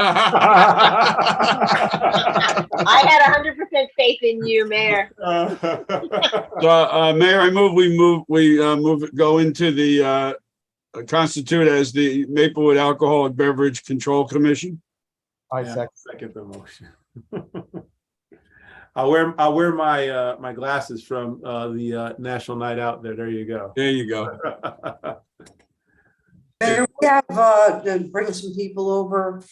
had 100% faith in you, Mayor. So, Mayor, I move, go into the, constitute as the Maplewood Alcoholic Beverage Control Commission. I Yeah, second. second the motion. I'll wear my glasses from the National Night Out there. There you go. There you go. Mayor, we have to bring some people over.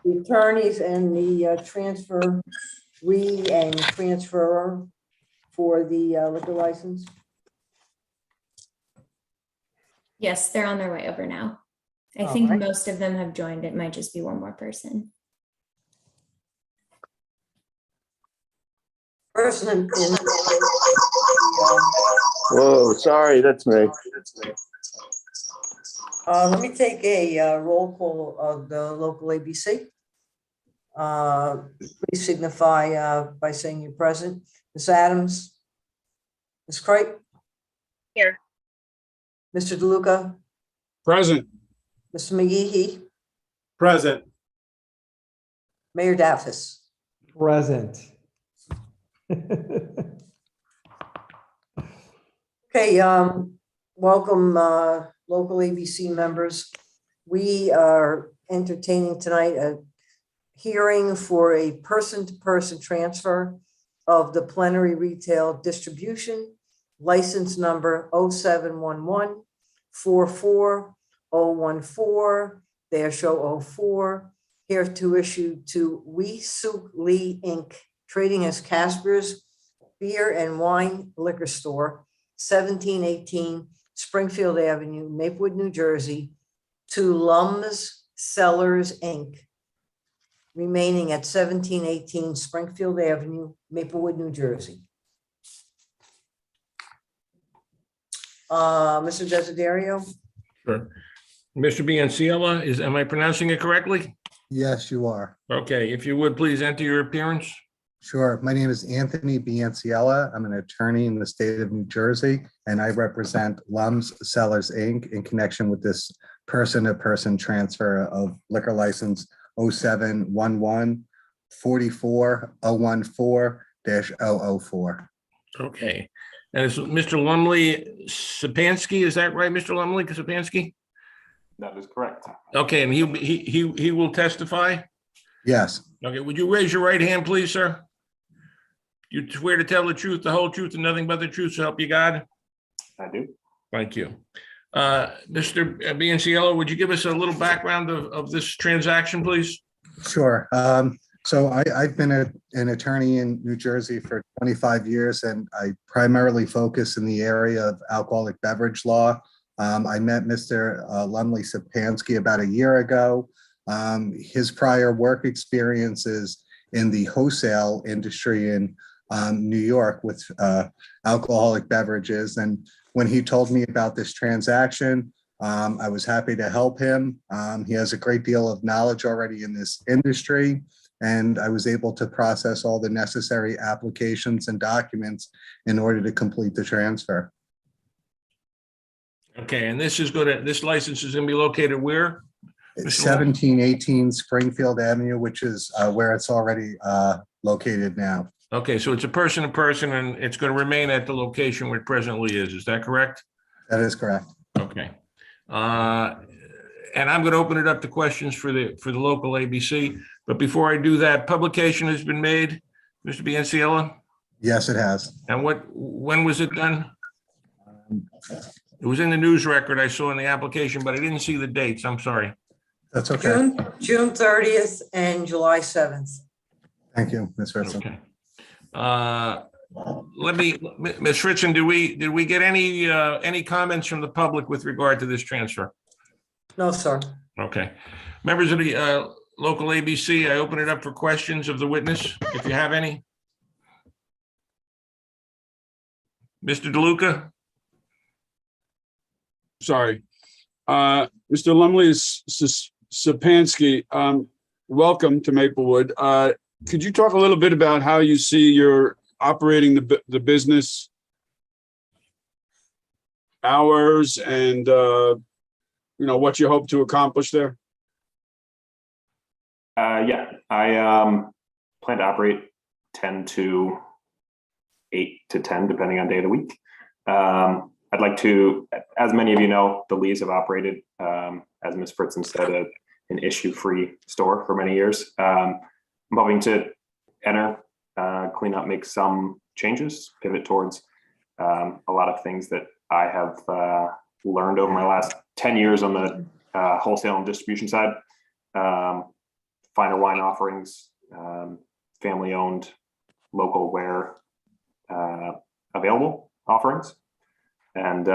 The attorneys and the transferee and transferor for the liquor license. Yes, they're on their way over now. I All think right. most of them have joined. It might just be one more person. Person in Whoa, sorry, that's me. let me take a roll call of the local ABC. Please signify by saying you're present. Ms. Adams? Ms. Kreip? Here. Mr. DeLuca? Present. Mr. McGehee? Present. Mayor Daffis? Present. Okay, welcome, local ABC members. We are entertaining tonight a hearing for a person-to-person transfer of the plenary retail distribution license number 0711-44014-04, hereto issued to Wee Suk Lee Inc., trading as Casper's Beer and Wine Liquor Store, 1718 Springfield Avenue, Maplewood, New Jersey, to Lum's Cellars Inc., remaining at 1718 Springfield Avenue, Maplewood, New Jersey. Mr. Desiderio? Sure. Mr. Bianciella, am I pronouncing it correctly? Yes, you are. Okay, if you would, please enter your appearance. Sure. My name is Anthony Bianciella. I'm an attorney in the state of New Jersey, and I represent Lum's Cellars Inc. in connection with this person-to-person transfer of liquor license 0711-44014-004. Okay, and it's Mr. Lumley Sapansky, is that right, Mr. Lumley Sapansky? That is correct. Okay, and he will testify? Yes. Okay, would you raise your right hand, please, sir? You swear to tell the truth, the whole truth, and nothing but the truth, so help you God? I do. Thank you. Mr. Bianciello, would you give us a little background of this transaction, please? Sure. So I've been an attorney in New Jersey for 25 years, and I primarily focus in the area of alcoholic beverage law. I met Mr. Lumley Sapansky about a year ago. His prior work experiences in the wholesale industry in New York with alcoholic beverages. And when he told me about this transaction, I was happy to help him. He has a great deal of knowledge already in this industry, and I was able to process all the necessary applications and documents in order to complete the transfer. Okay, and this license is going to be located where? It's Mr. Long? 1718 Springfield Avenue, which is where it's already located now. Okay, so it's a person to person, and it's going to remain at the location where it presently is. Is that correct? That is correct. Okay. And I'm going to open it up to questions for the local ABC. But before I do that, publication has been made, Mr. Bianciella? Yes, it has. And when was it done? It was in the news record I saw in the application, but I didn't see the dates. I'm sorry. That's okay. June 30th and July 7th. Thank you, Ms. Ritson. Okay. Ms. Fritzen, did we get any comments from the public with regard to this transfer? No, sir. Okay. Members of the local ABC, I open it up for questions of the witness, if you have any. Mr. DeLuca? Sorry. Mr. Lumley Sapansky, welcome to Maplewood. Could you talk a little bit about how you see you're operating the business hours and what you hope to accomplish there? Yeah, I plan to operate 10 to 8 to 10, depending on day of the week. I'd like to, as many of you know, the Lees have operated, as Ms. Fritzen said, an issue-free store for many years. I'm hoping to enter, clean up, make some changes, pivot towards a lot of things that I have learned over my last 10 years on the wholesale and distribution side. Finer wine offerings, family-owned, local ware available offerings, and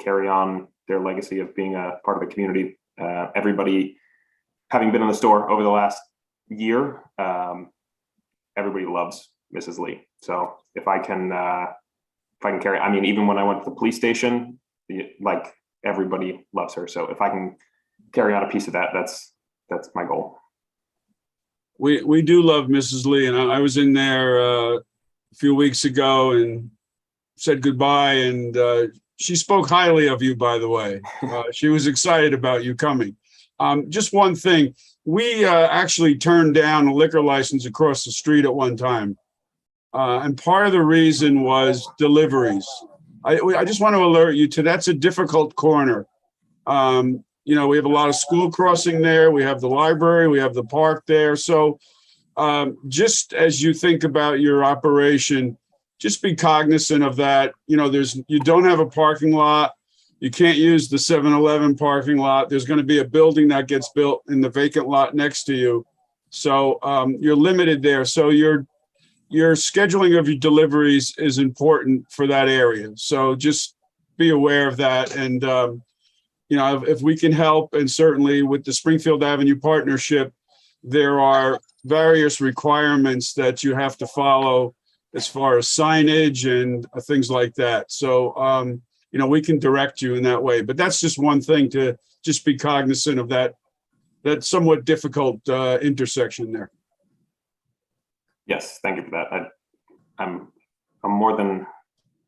carry on their legacy of being a part of the community. Everybody, having been in the store over the last year, everybody loves Mrs. Lee. So if I can carry, I mean, even when I went to the police station, like everybody loves her. So if I can carry on a piece of that, that's my goal. We do love Mrs. Lee, and I was in there a few weeks ago and said goodbye, and she spoke highly of you, by the way. She was excited about you coming. Just one thing, we actually turned down a liquor license across the street at one time. And part of the reason was deliveries. I just want to alert you to that's a difficult corner. We have a lot of school crossing there. We have the library, we have the park there. So just as you think about your operation, just be cognizant of that. You don't have a parking lot. You can't use the 7-Eleven parking lot. There's going to be a building that gets built in the vacant lot next to you. So you're limited there. So your scheduling of your deliveries is important for that area. So just be aware of that. And, if we can help, and certainly with the Springfield Avenue Partnership, there are various requirements that you have to follow as far as signage and things like that. So, we can direct you in that way, but that's just one thing to just be cognizant of that somewhat difficult intersection there. Yes, thank you for that. I'm more than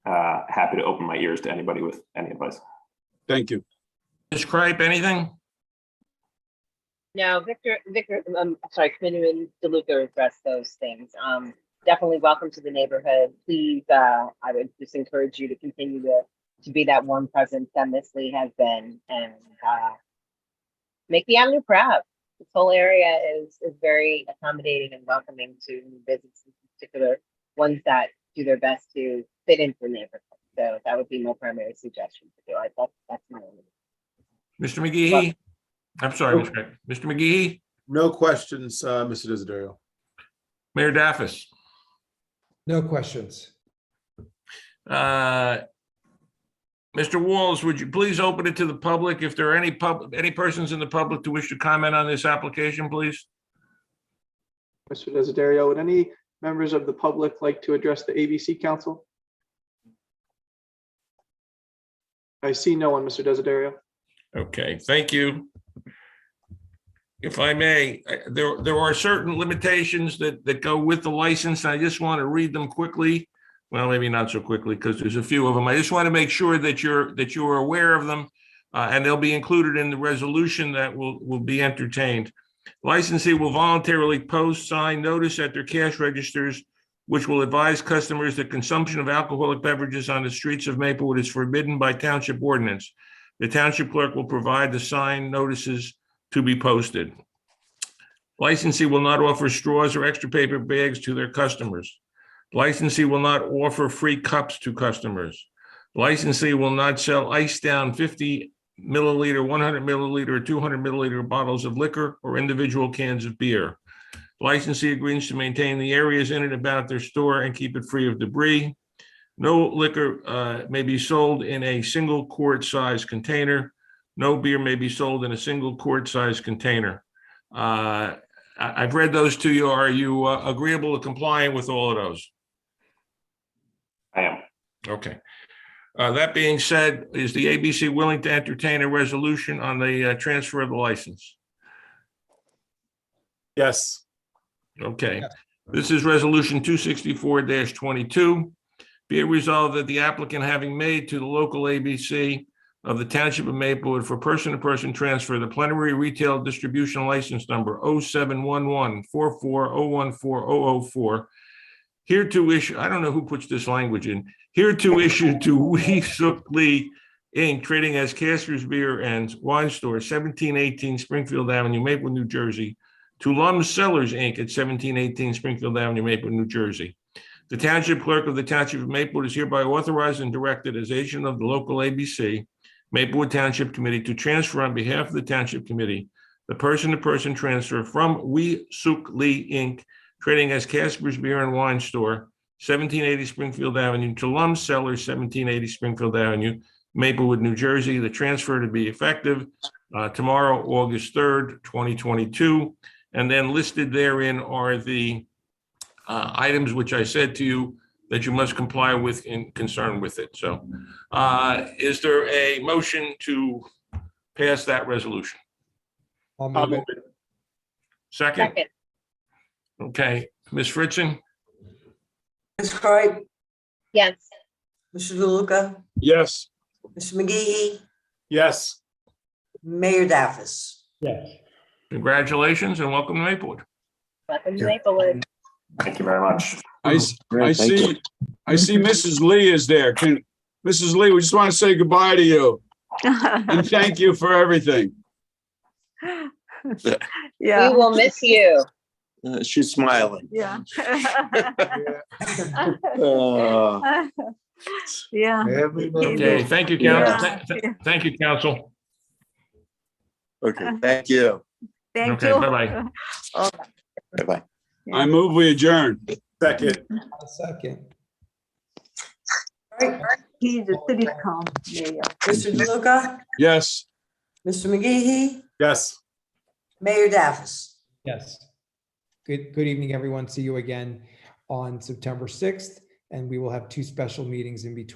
happy to open my ears to anybody with any advice. Thank you. Ms. Kripe, anything? No, Committeeman DeLuca addressed those things. Definitely welcome to the neighborhood. Please, I would just encourage you to continue to be that warm presence that Miss Lee has been, and make the avenue proud. This whole area is very accommodating and welcoming to new businesses, in particular ones that do their best to fit into the neighborhood. So that would be my primary suggestion to do. That's my only. Mr. McGehee? I'm sorry, Mr. McGehee? No questions, Mr. Desiderio. Mayor Daffis. No questions. Mr. Walls, would you please open it to the public? If there are any persons in the public who wish to comment on this application, please? Mr. Desiderio, would any members of the public like to address the ABC Council? I see no one, Mr. Desiderio. Okay, thank you. If I may, there are certain limitations that go with the license. I just want to read them quickly. Well, maybe not so quickly because there's a few of them. I just want to make sure that you're aware of them, and they'll be included in the resolution that will be entertained. Licensee will voluntarily post sign notice at their cash registers, which will advise customers that consumption of alcoholic beverages on the streets of Maplewood is forbidden by township ordinance. The township clerk will provide the sign notices to be posted. Licensee will not offer straws or extra paper bags to their customers. Licensee will not offer free cups to customers. Licensee will not sell ice down 50 milliliter, 100 milliliter, or 200 milliliter bottles of liquor or individual cans of beer. Licensee agrees to maintain the areas in and about their store and keep it free of debris. No liquor may be sold in a single quart size container. No beer may be sold in a single quart size container. I've read those to you. Are you agreeable to complying with all of those? I am. Okay. That being said, is the ABC willing to entertain a resolution on the transfer of the license? Yes. Okay. This is resolution 264-22. Be it resolved that the applicant, having made to the local ABC of the Township of Maplewood for person-to-person transfer the plenary retail distribution license number 0711-44014004, here to issue, I don't know who puts this language in, here to issue to Wee Suk Lee Inc., trading as Casper's Beer and Wine Store, 1718 Springfield Avenue, Maplewood, New Jersey, to Lum's Cellars Inc. at 1718 Springfield Avenue, Maplewood, New Jersey. The Township Clerk of the Township of Maplewood is hereby authorized and directed as agent of the local ABC, Maplewood Township Committee, to transfer on behalf of the Township Committee the person-to-person transfer from Wee Suk Lee Inc., trading as Casper's Beer and Wine Store, 1780 Springfield Avenue, to Lum's Cellars, 1780 Springfield Avenue, Maplewood, New Jersey. The transfer to be effective tomorrow, August 3rd, 2022. And then listed therein are the items which I said to you that you must comply with in concern with it. So is there a motion to pass that resolution? I'll move it. Second? Okay, Ms. Fritzen? Ms. Cripe, Yes. Mr. DeLuca, Yes. Mr. McGee, Yes. Mayor Daffis. Yes. Congratulations and welcome to Maplewood. Welcome to Maplewood. Thank you very much. I see Mrs. Lee is there. Mrs. Lee, we just want to say goodbye to you and thank you for everything. We will miss you. She's smiling. Yeah. Yeah. Okay, thank you, council. Thank you, council. Okay, thank you. Okay, bye-bye. Bye-bye. I move we adjourn. Second. Second. He's a city calm. Mr. DeLuca, Yes. Mr. McGee, Yes. Mayor Daffis. Yes. Good evening, everyone. See you again on September 6th, and we will have two special meetings in between.